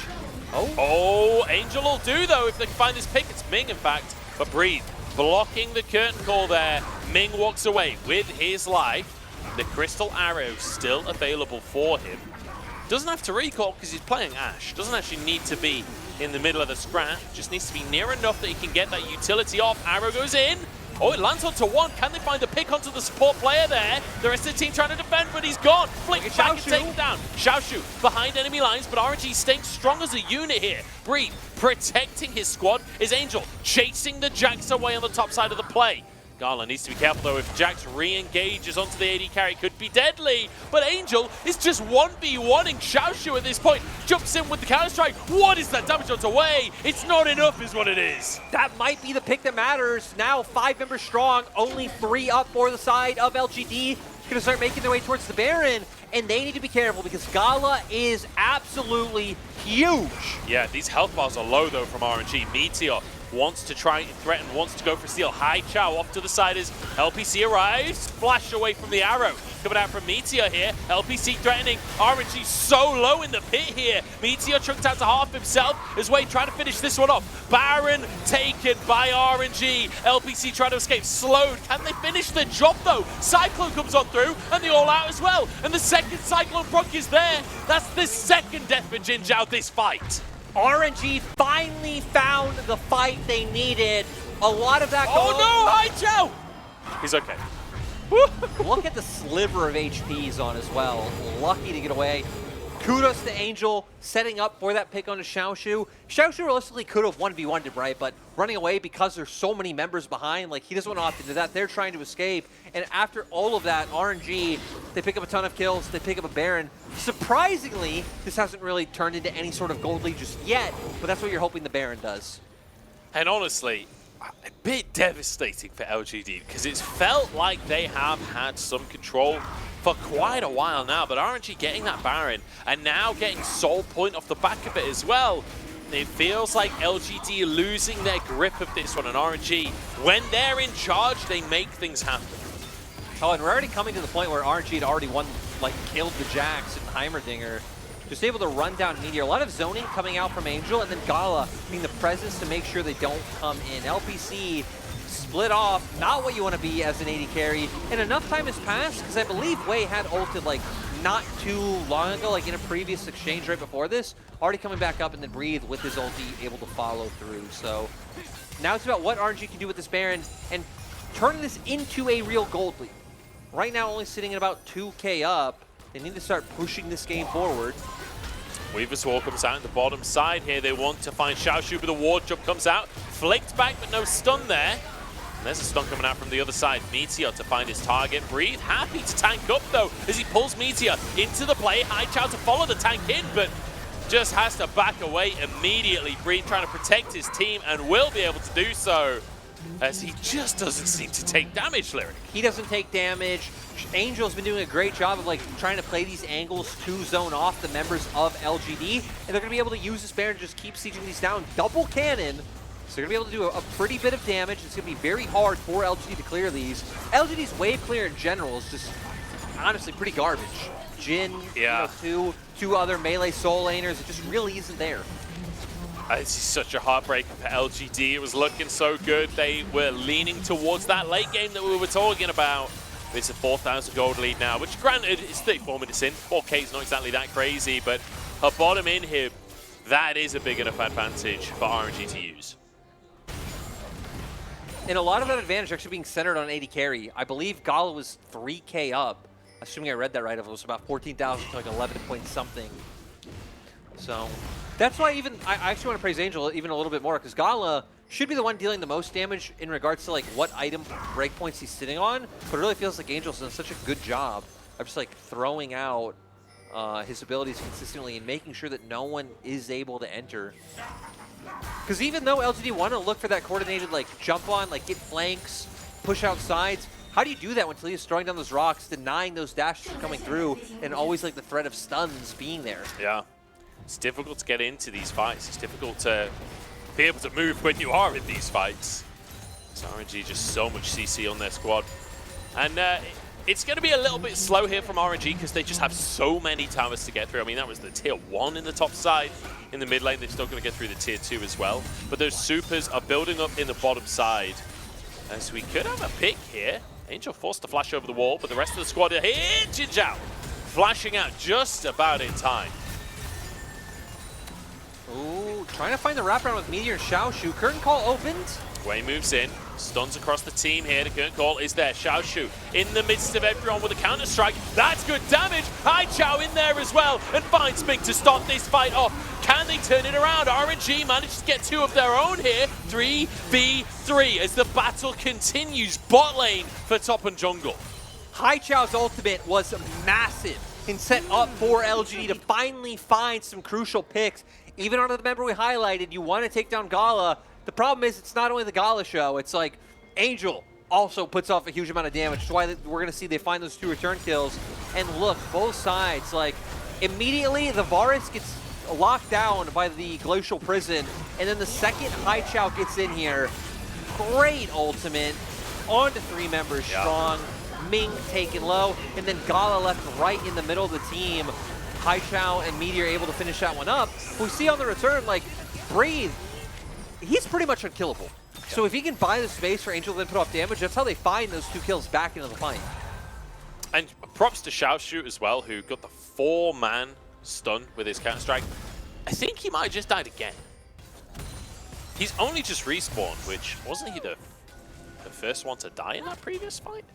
Oh, Angel will do, though, if they can find this pick. It's Ming, in fact, but Breathe blocking the curtain call there. Ming walks away with his life. The Crystal Arrow still available for him. Doesn't have to recall because he's playing Ashe. Doesn't actually need to be in the middle of the scrap. Just needs to be near enough that he can get that utility off. Arrow goes in. Oh, it lands onto 1. Can they find the pick onto the support player there? The rest of the team trying to defend, but he's gone. Flicked back and taken down. Xiaoshu behind enemy lines, but RNG staying strong as a unit here. Breathe protecting his squad. Is Angel chasing the Jax away on the top side of the play. Gala needs to be careful though. If Jax re-engages onto the AD carry, it could be deadly. But Angel is just 1v1ing Xiaoshu at this point. Jumps in with the counter-strike. What is that damage onto Wei? It's not enough is what it is. That might be the pick that matters. Now 5 members strong, only 3 up for the side of LGD. Gonna start making their way towards the Baron. And they need to be careful because Gala is absolutely huge. Yeah, these health bars are low though from RNG. Meteor wants to try and threaten, wants to go for steal. Haichao off to the side as LPC arrives. Flash away from the arrow. Coming out from Meteor here. LPC threatening. RNG so low in the pit here. Meteor chunked out to half himself as Wei trying to finish this one off. Baron taken by RNG. LPC trying to escape. Slowed. Can they finish the job though? Cyclone comes on through and the all out as well. And the second Cyclone proc is there. That's the second death for Jinzhao this fight. RNG finally found the fight they needed. A lot of that gold. Oh no, Haichao! He's okay. Look at the sliver of HP he's on as well. Lucky to get away. Kudos to Angel setting up for that pick on Xiaoshu. Xiaoshu realistically could have 1v1'd him, right? But running away because there's so many members behind, like he doesn't want to opt into that. They're trying to escape. And after all of that, RNG, they pick up a ton of kills. They pick up a Baron. Surprisingly, this hasn't really turned into any sort of gold lead just yet, but that's what you're hoping the Baron does. And honestly, a bit devastating for LGD because it's felt like they have had some control for quite a while now, but RNG getting that Baron and now getting Soul Point off the back of it as well. It feels like LGD are losing their grip of this one, and RNG, when they're in charge, they make things happen. Oh, and we're already coming to the point where RNG had already won, like killed the Jax and Heimerdinger. Just able to run down Meteor. A lot of zoning coming out from Angel, and then Gala being the presence to make sure they don't come in. LPC split off, not what you want to be as an AD carry. And enough time has passed, because I believe Wei had ulted like not too long ago, like in a previous exchange right before this. Already coming back up and then Breathe with his ulti able to follow through. So now it's about what RNG can do with this Baron and turn this into a real gold lead. Right now only sitting at about 2k up. They need to start pushing this game forward. Weaver's Wall comes out in the bottom side here. They want to find Xiaoshu, but the ward jump comes out. Flicked back, but no stun there. And there's a stun coming out from the other side. Meteor to find his target. Breathe happy to tank up, though, as he pulls Meteor into the play. Haichao to follow the tank in, but just has to back away immediately. Breathe trying to protect his team and will be able to do so, as he just doesn't seem to take damage, Lyric. He doesn't take damage. Angel's been doing a great job of like trying to play these angles to zone off the members of LGD, and they're going to be able to use this Baron to just keep sieging these down. Double cannon, so they're going to be able to do a pretty bit of damage. It's going to be very hard for LGD to clear these. LGD's wave clear in general is just honestly pretty garbage. Jhin, Yeah. you know, two other melee soul laners, it just really isn't there. This is such a heartbreaker for LGD. It was looking so good. They were leaning towards that late game that we were talking about. It's a 4,000 gold lead now, which granted is 34 minutes in. 4K is not exactly that crazy, but her bottom in here, that is a big enough advantage for RNG to use. And a lot of that advantage actually being centered on AD carry. I believe Gala was 3K up. Assuming I read that right, it was about 14,000 to like 11 point something. So that's why even I actually want to praise Angel even a little bit more, because Gala should be the one dealing the most damage in regards to like what item breakpoints he's sitting on, but it really feels like Angel's done such a good job of just like throwing out his abilities consistently and making sure that no one is able to enter. Because even though LGD want to look for that coordinated like jump on, like get flanks, push out sides, how do you do that when Talia's throwing down those rocks, denying those dashes from coming through, and always like the threat of stuns being there? Yeah, it's difficult to get into these fights. It's difficult to be able to move when you are in these fights. So RNG just so much CC on their squad. And it's going to be a little bit slow here from RNG because they just have so many towers to get through. I mean, that was the tier 1 in the top side. In the mid lane, they're still going to get through the tier 2 as well. But those supers are building up in the bottom side. As we could have a pick here. Angel forced to flash over the wall, but the rest of the squad are here. Hangzhou flashing out just about in time. Ooh, trying to find the wraparound with Meteor and Xiaoshu. Curtain call opened. Wei moves in, stuns across the team here. The current call is there. Xiaoshu in the midst of everyone with a counter strike. That's good damage. Haichao in there as well and finds Ming to stop this fight off. Can they turn it around? RNG managed to get 2 of their own here. 3v3 as the battle continues. Bot lane for top and jungle. Haichao's ultimate was massive and set up for LGD to finally find some crucial picks. Even on the member we highlighted, you want to take down Gala. The problem is it's not only the Gala show, it's like Angel also puts off a huge amount of damage. That's why we're going to see they find those 2 return kills. And look, both sides, like immediately the Varus gets locked down by the Glacial Prison, and then the second Haichao gets in here, great ultimate, on to 3 members strong, Ming taken low, and then Gala left right in the middle of the team. Haichao and Meteor able to finish that one up. We see on the return, like, Breathe, he's pretty much unkillable. So if he can buy the space for Angel to then put off damage, that's how they find those 2 kills back into the fight. And props to Xiaoshu as well, who got the 4-man stun with his counter-strike. I think he might have just died again. He's only just respawned, which wasn't he the first one to die in that previous fight?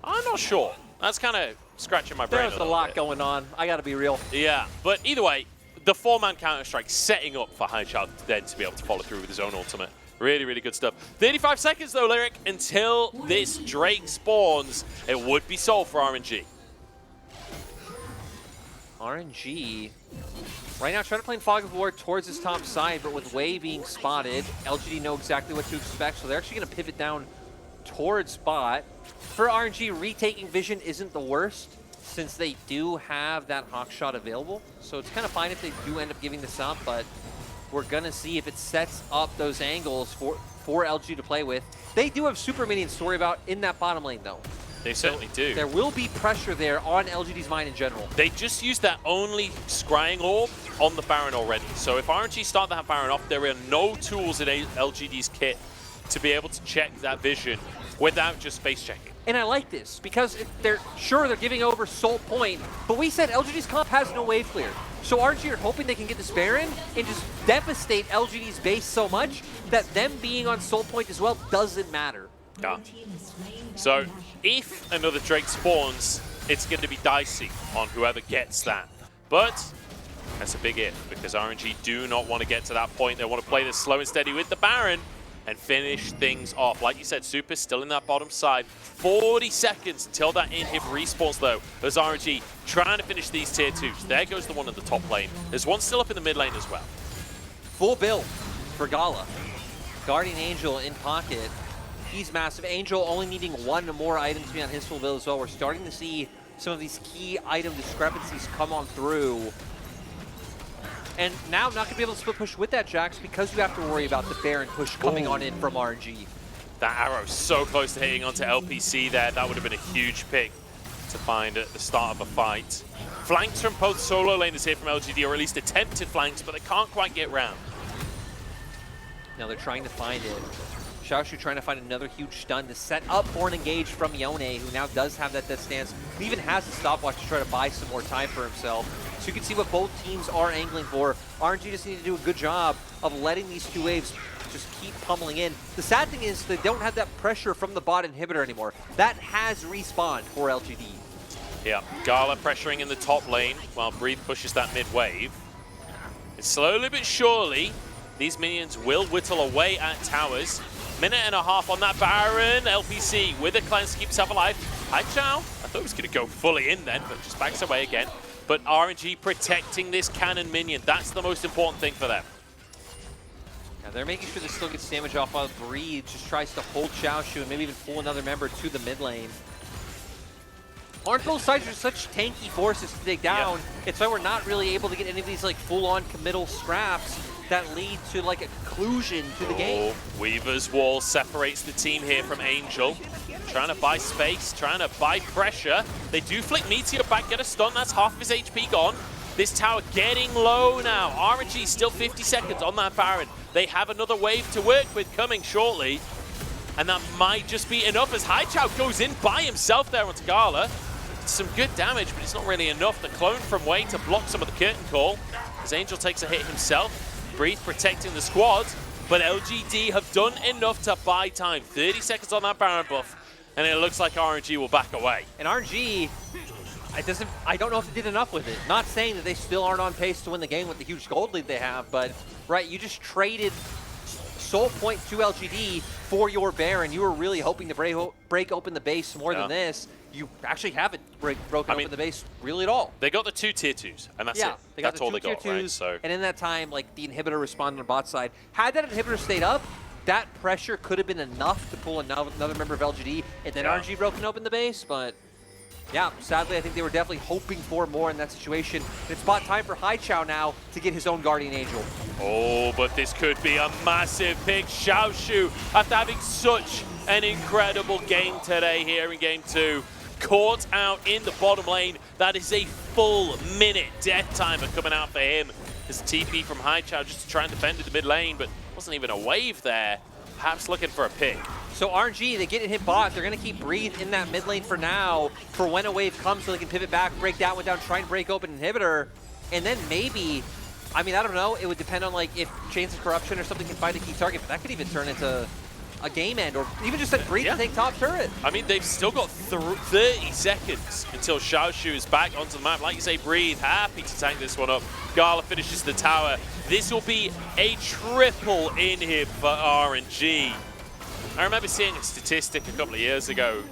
I'm not sure. That's kind of scratching my brain. There's a lot going on. I got to be real. Yeah, but either way, the 4-man counter-strike setting up for Haichao then to be able to follow through with his own ultimate. Really, really good stuff. 35 seconds though, Lyric, until this Drake spawns. It would be sold for RNG. RNG right now trying to play Fog of War towards his top side, but with Wei being spotted, LGD know exactly what to expect, so they're actually going to pivot down towards bot. For RNG, retaking vision isn't the worst, since they do have that Hawk shot available, so it's kind of fine if they do end up giving this up, but we're going to see if it sets up those angles for LG to play with. They do have super minions to worry about in that bottom lane, though. They certainly do. There will be pressure there on LGD's mind in general. They just used that only scrying orb on the Baron already. So if RNG start that Baron off, there are no tools in LGD's kit to be able to check that vision without just face checking. And I like this because they're giving over Soul Point, but we said LGD's comp has no wave clear. So RNG are hoping they can get this Baron and just devastate LGD's base so much that them being on Soul Point as well doesn't matter. Yeah. So if another Drake spawns, it's going to be dicey on whoever gets that. But That's a big if, because RNG do not want to get to that point. They want to play this slow and steady with the Baron and finish things off. Like you said, Super's still in that bottom side. 40 seconds until that inhib respawns, though, as RNG trying to finish these tier 2s. There goes the one in the top lane. There's one still up in the mid lane as well. Full build for Gala. Guardian Angel in pocket. He's massive. Angel only needing one more item to be on his full build as well. We're starting to see some of these key item discrepancies come on through. And now I'm not going to be able to split push with that, Jax, because you have to worry about the Baron push coming on in from RNG. That arrow so close to hitting onto LPC there. That would have been a huge pick to find at the start of a fight. Flanks from both solo laners here from LGD, or at least attempted flanks, but they can't quite get round. Now they're trying to find it. Xiaoshu trying to find another huge stun to set up for an engage from Yone, who now does have that death stance. He even has a stopwatch to try to buy some more time for himself. So you can see what both teams are angling for. RNG just need to do a good job of letting these two waves just keep pummeling in. The sad thing is they don't have that pressure from the bot inhibitor anymore. That has respawned for LGD. Yeah, Gala pressuring in the top lane while Breathe pushes that mid wave. And slowly but surely, these minions will whittle away at towers. Minute and a half on that Baron. LPC with a cleanse to keep himself alive. Hangzhou, I thought he was going to go fully in then, but just backs away again. But RNG protecting this cannon minion. That's the most important thing for them. Now they're making sure they still get damage off while Breathe just tries to hold Xiaoshu and maybe even pull another member to the mid lane. Aren't both sides are such tanky forces to take down? Yeah. It's why we're not really able to get any of these like full-on committal scraps that lead to like a conclusion to the game. Weaver's wall separates the team here from Angel. Trying to buy space, trying to buy pressure. They do flick Meteor back, get a stun. That's half of his HP gone. This tower getting low now. RNG still 50 seconds on that Baron. They have another wave to work with coming shortly. And that might just be enough as Hangzhou goes in by himself there onto Gala. Some good damage, but it's not really enough. The clone from Wei to block some of the curtain call. As Angel takes a hit himself. Breathe protecting the squad, but LGD have done enough to buy time. 30 seconds on that Baron buff, and it looks like RNG will back away. And RNG, I don't know if they did enough with it. Not saying that they still aren't on pace to win the game with the huge gold lead they have, but right, you just traded soul point to LGD for your Baron. You were really hoping to break open the base more than this. You actually haven't broken open the base really at all. They got the 2 tier 2s, and that's it. That's all they got, right? So. And in that time, like the inhibitor responded on the bot side. Had that inhibitor stayed up, that pressure could have been enough to pull another member of LGD, and then RNG broken open the base, but yeah, sadly, I think they were definitely hoping for more in that situation. And it's bot time for Hangzhou now to get his own Guardian Angel. Oh, but this could be a massive pick. Xiaoshu, after having such an incredible game today here in Game 2, caught out in the bottom lane. That is a full minute death timer coming out for him. There's TP from Hangzhou just to try and defend the mid lane, but wasn't even a wave there. Perhaps looking for a pick. So RNG, they get it hit bot. They're going to keep Breathe in that mid lane for now, for when a wave comes so they can pivot back, break that one down, try and break open inhibitor. And then maybe, I mean, I don't know. It would depend on like if Chains of Corruption or something can find a key target, but that could even turn into a game end, or even just let Breathe to take top turret. I mean, they've still got 30 seconds until Xiaoshu is back onto the map. Like you say, Breathe, happy to tank this one up. Gala finishes the tower. This will be a triple inhib for RNG. I remember seeing a statistic a couple of years ago.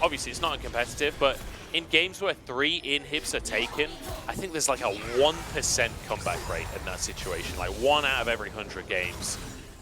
Obviously, it's not competitive, but in games where 3 inhibs are taken, I think there's like a 1% comeback rate in that situation. Like 1 out of every 100 games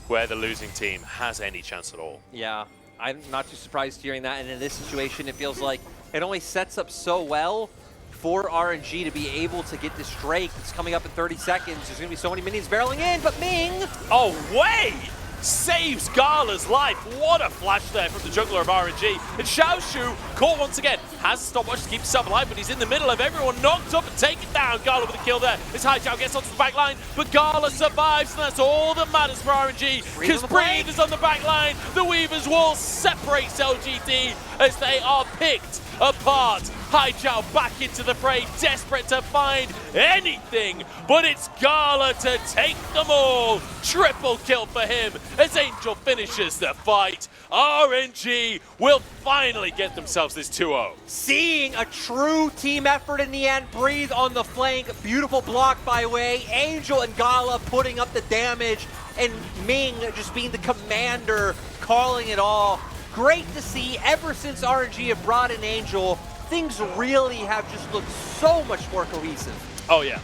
where the losing team has any chance at all. Yeah, I'm not too surprised hearing that. And in this situation, it feels like it only sets up so well for RNG to be able to get this Drake that's coming up in 30 seconds. There's going to be so many minions barreling in, but Ming! Oh, Wei saves Gala's life. What a flash there from the jungler of RNG. And Xiaoshu, caught once again, has a stopwatch to keep himself alive, but he's in the middle of everyone, knocked up and taken down. Gala with a kill there. As Hangzhou gets onto the back line, but Gala survives, and that's all that matters for RNG, because Breathe is on the back line. The Weaver's wall separates LGD as they are picked apart Hangzhou back into the fray, desperate to find anything, but it's Gala to take them all. Triple kill for him as Angel finishes the fight. RNG will finally get themselves this 2-0. Seeing a true team effort in the end. Breathe on the flank. Beautiful block by Wei. Angel and Gala putting up the damage. And Ming just being the commander, calling it all. Great to see. Ever since RNG have brought in Angel, things really have just looked so much more cohesive. Oh, yeah.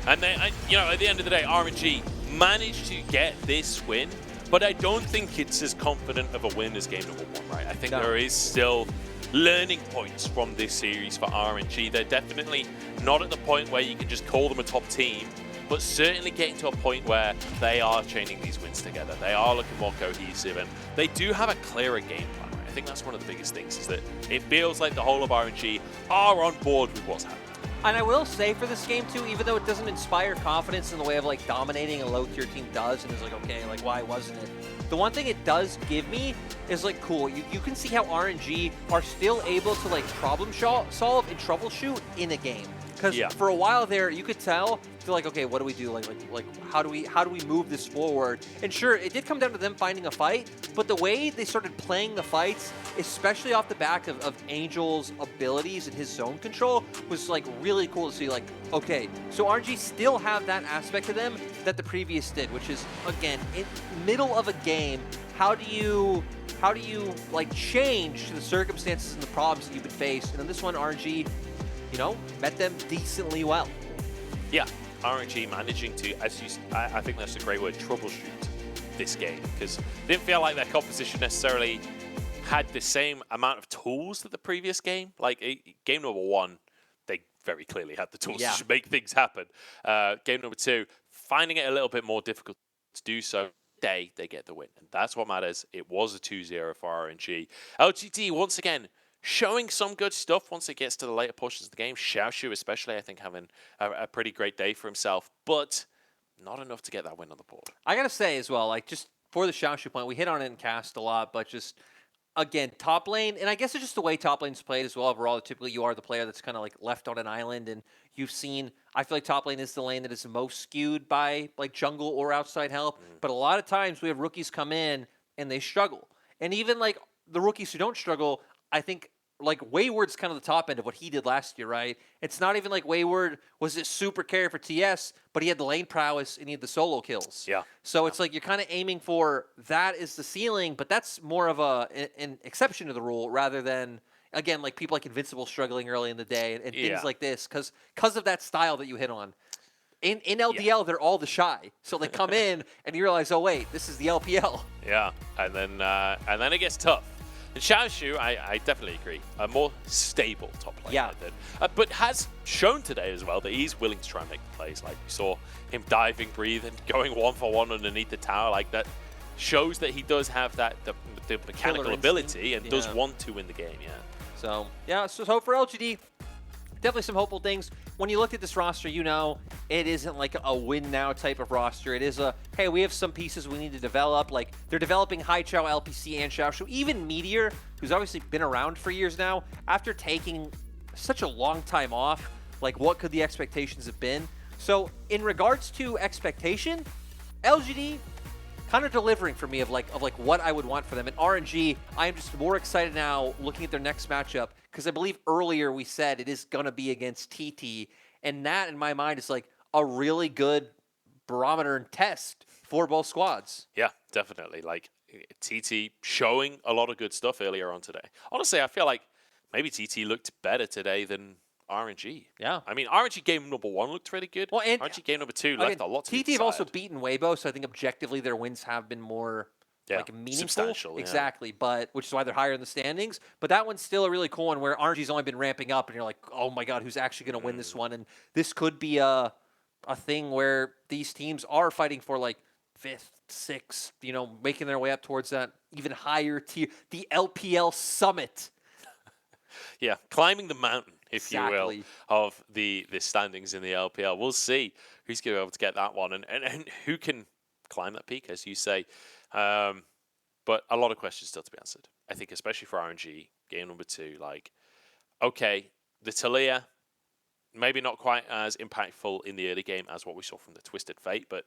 And they, you know, at the end of the day, RNG managed to get this win, but I don't think it's as confident of a win as game number 1, right? I think there is still learning points from this series for RNG. They're definitely not at the point where you can just call them a top team, but certainly getting to a point where they are chaining these wins together. They are looking more cohesive, and they do have a clearer game plan. Right? I think that's one of the biggest things, is that it feels like the whole of RNG are on board with what's happening. And I will say for this game too, even though it doesn't inspire confidence in the way of like dominating a low tier team does, and it's like, okay, like why wasn't it? The one thing it does give me is like, cool, you can see how RNG are still able to like problem solve and troubleshoot in a game. Because for a while there, you could tell they're like, okay, what do we do? Like how do we move this forward? And sure, it did come down to them finding a fight, but the way they started playing the fights, especially off the back of Angel's abilities and his zone control, was like really cool to see. Like, okay, so RNG still have that aspect to them that the previous did, which is again in middle of a game. How do you like change to the circumstances and the problems that you've been faced? And in this one, RNG, you know, met them decently well. Yeah, RNG managing to, I think that's a great word, troubleshoot this game, because it didn't feel like their composition necessarily had the same amount of tools that the previous game. Like game number 1, they very clearly had the tools to make things happen. Game number 2, finding it a little bit more difficult to do so. They get the win, and that's what matters. It was a 2-0 for RNG. LGD once again showing some good stuff once it gets to the later portions of the game. Xiaoshu especially, I think, having a pretty great day for himself, but not enough to get that win on the board. I gotta say as well, like just for the Xiaoshu point, we hit on it in cast a lot, but just again, top lane, and I guess it's just the way top lane's played as well. Overall, typically you are the player that's kind of like left on an island, and you've seen, I feel like top lane is the lane that is the most skewed by like jungle or outside help, but a lot of times we have rookies come in and they struggle. And even like the rookies who don't struggle, I think like Wayward's kind of the top end of what he did last year, right? It's not even like Wayward was this super carry for TS, but he had the lane prowess and he had the solo kills. Yeah. So it's like you're kind of aiming for that is the ceiling, but that's more of an exception to the rule rather than, again, like people like Invincible struggling early in the day and things like this because of that style that you hit on. In LDL, they're all the shy. So they come in and you realize, oh, wait, this is the LPL. Yeah, and then it gets tough. And Xiaoshu, I definitely agree, a more stable top laner, but has shown today as well that he's willing to try and make the plays. Like we saw him diving, breathe, and going 1-for-1 underneath the tower. Like that shows that he does have that the mechanical ability and does want to win the game. Yeah. So yeah, so hope for LGD. Definitely some hopeful things. When you look at this roster, you know it isn't like a win now type of roster. It is a, hey, we have some pieces we need to develop. Like they're developing Hangzhou, LPC, and Xiaoshu. Even Meteor, who's obviously been around for years now, after taking such a long time off, like what could the expectations have been? So in regards to expectation, LGD kind of delivering for me of like what I would want for them. And RNG, I am just more excited now looking at their next matchup because I believe earlier we said it is going to be against TT, and that in my mind is like a really good barometer and test for both squads. Yeah, definitely. Like TT showing a lot of good stuff earlier on today. Honestly, I feel like maybe TT looked better today than RNG. Yeah. I mean, RNG game number 1 looked really good. Well, and RNG game number 2 left a lot to be TT have also desired. beaten Weibo, so I think objectively their wins have been more like meaningful. Substantial. Exactly, but which is why they're higher in the standings. But that one's still a really cool one where RNG's only been ramping up, and you're like, oh my god, who's actually going to win this one? And this could be a thing where these teams are fighting for like 5th, 6th, you know, making their way up towards that even higher tier, the LPL summit. Yeah, climbing the mountain, if you will, of the standings in the LPL. We'll see who's going to be able to get that one and who can climb that peak, as you say. But a lot of questions still to be answered. I think especially for RNG, game number 2, like, okay, the Taliyah, maybe not quite as impactful in the early game as what we saw from the Twisted Fate, but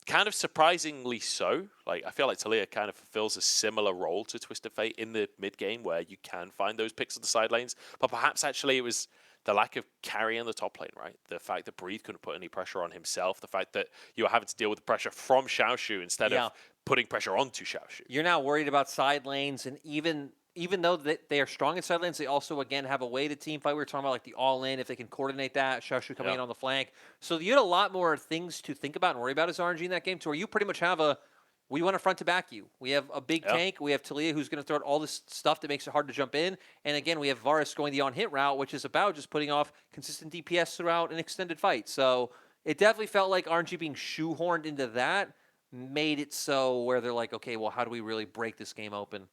kind of surprisingly so. Like, I feel like Taliyah kind of fulfills a similar role to Twisted Fate in the mid game, where you can find those picks on the side lanes, but perhaps actually it was the lack of carry in the top lane, right? The fact that Breathe couldn't put any pressure on himself, the fact that you were having to deal with the pressure from Xiaoshu instead of putting pressure onto Xiaoshu. You're now worried about side lanes, and even though they are strong in side lanes, they also, again, have a way to team fight. We were talking about like the all-in, if they can coordinate that, Xiaoshu coming in on the flank. So you had a lot more things to think about and worry about as RNG in that game, to where you pretty much have we want to front to back you. We have a big tank. We have Taliyah, who's going to throw out all this stuff that makes it hard to jump in. And again, we have Varus going the on-hit route, which is about just putting off consistent DPS throughout an extended fight. So it definitely felt like RNG being shoehorned into that made it so where they're like, okay, well, how do we really break this game open?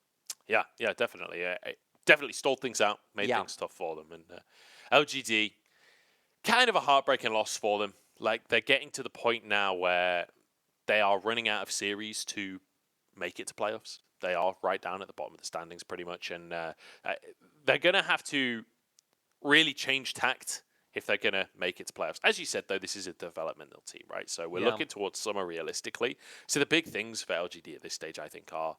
Yeah, definitely. It definitely stalled things out, made things tough for them. And LGD, kind of a heartbreaking loss for them. Like, they're getting to the point now where they are running out of series to make it to playoffs. They are right down at the bottom of the standings pretty much. And they're going to have to really change tact if they're going to make it to playoffs. As you said, though, this is a developmental team, right? So we're looking towards summer realistically. So the big things for LGD at this stage, I think, are,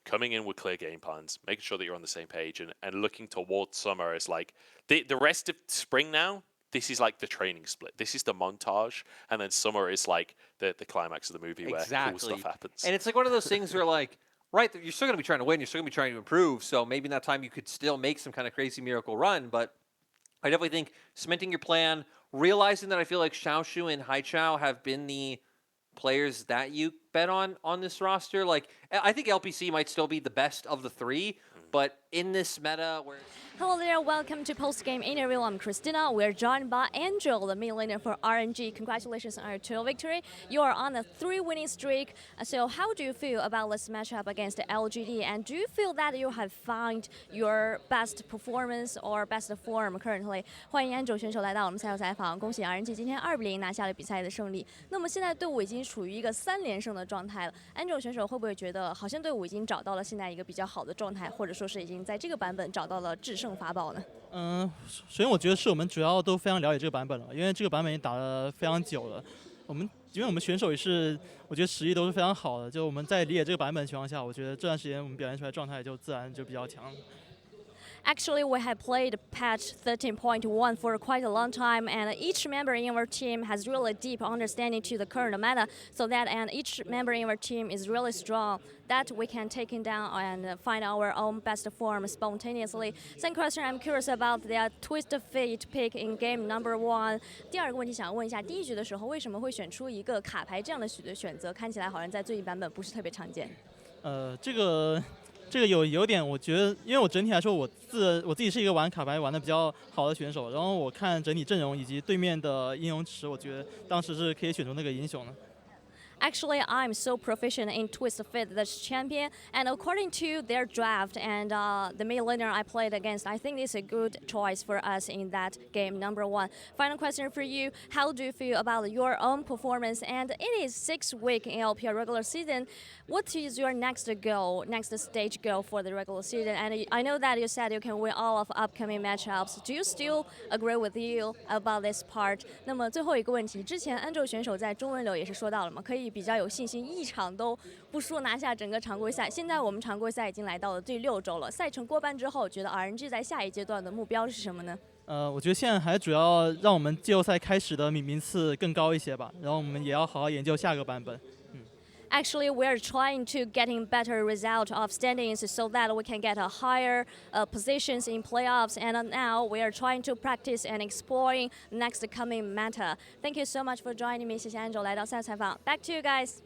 coming in with clear game plans, making sure that you're on the same page, and looking towards summer as like the rest of spring now. This is like the training split. This is the montage, and then summer is like the climax of the movie where cool stuff happens. And it's like one of those things where, like, right, you're still going to be trying to win. You're still going to be trying to improve. So maybe in that time you could still make some kind of crazy miracle run. But I definitely think cementing your plan, realizing that I feel like Xiaoshu and Haichao have been the players that you bet on this roster. Like, I think LPC might still be the best of the three, but in this meta where... Hello there, welcome to Post-Game Interview. I'm Christina. We're joined by Angel, the mid laner for RNG. Congratulations on your 2 victory. You are on a 3 winning streak. So how do you feel about this matchup against LGD? And do you feel that you have found your best performance or best form currently? 欢迎 Angel 选手来到我们赛后采访。恭喜 RNG 今天2-0拿下了比赛的胜利。那么现在队伍已经处于一个3连胜的状态了。Angel 选手会不会觉得好像队伍已经找到了现在一个比较好的状态，或者说是已经在这个版本找到了制胜法宝呢？首先我觉得是我们主要都非常了解这个版本了，因为这个版本已经打了非常久了。因为我们选手也是，我觉得实力都是非常好的。就我们在理解这个版本的情况下，我觉得这段时间我们表现出来的状态就自然就比较强。Actually, we have played patch 13.1 for quite a long time, and each member in our team has really deep understanding to the current meta, so that and each member in our team is really strong, that we can take it down and find our own best form spontaneously. Second question, I'm curious about the Twisted Fate pick in game number 1. 第二个问题想问一下，第一局的时候为什么会选出一个卡牌这样的选择？看起来好像在最近版本不是特别常见。这个有点，我觉得，因为我整体来说，我自己是一个玩卡牌玩的比较好的选手，然后我看整体阵容以及对面的英雄池，我觉得当时是可以选出那个英雄的。Actually, I'm so proficient in Twisted Fate, this champion, and according to their draft and the mid laner I played against, I think it's a good choice for us in that game number 1. Final question for you, how do you feel about your own performance? And it is 6 weeks in LPL regular season. What is your next goal, next stage goal for the regular season? And I know that you said you can win all of upcoming matchups. Do you still agree with you about this part? 那么最后一个问题，之前Angel选手在中文流也是说到了嘛，可以比较有信心，一场都不输拿下整个常规赛。现在我们常规赛已经来到了第6周了，赛程过半之后，觉得 RNG 在下一阶段的目标是什么呢？我觉得现在还主要让我们季后赛开始的名次更高一些吧，然后我们也要好好研究下个版本。Actually, we are trying to getting better result of standings so that we can get a higher positions in playoffs. And now we are trying to practice and exploring next coming meta. Thank you so much for joining me. 谢谢 Angel 来到赛后采访。Back to you guys.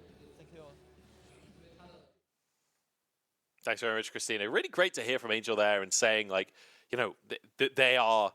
Thanks very much, Christina. Really great to hear from Angel there and saying, like, they are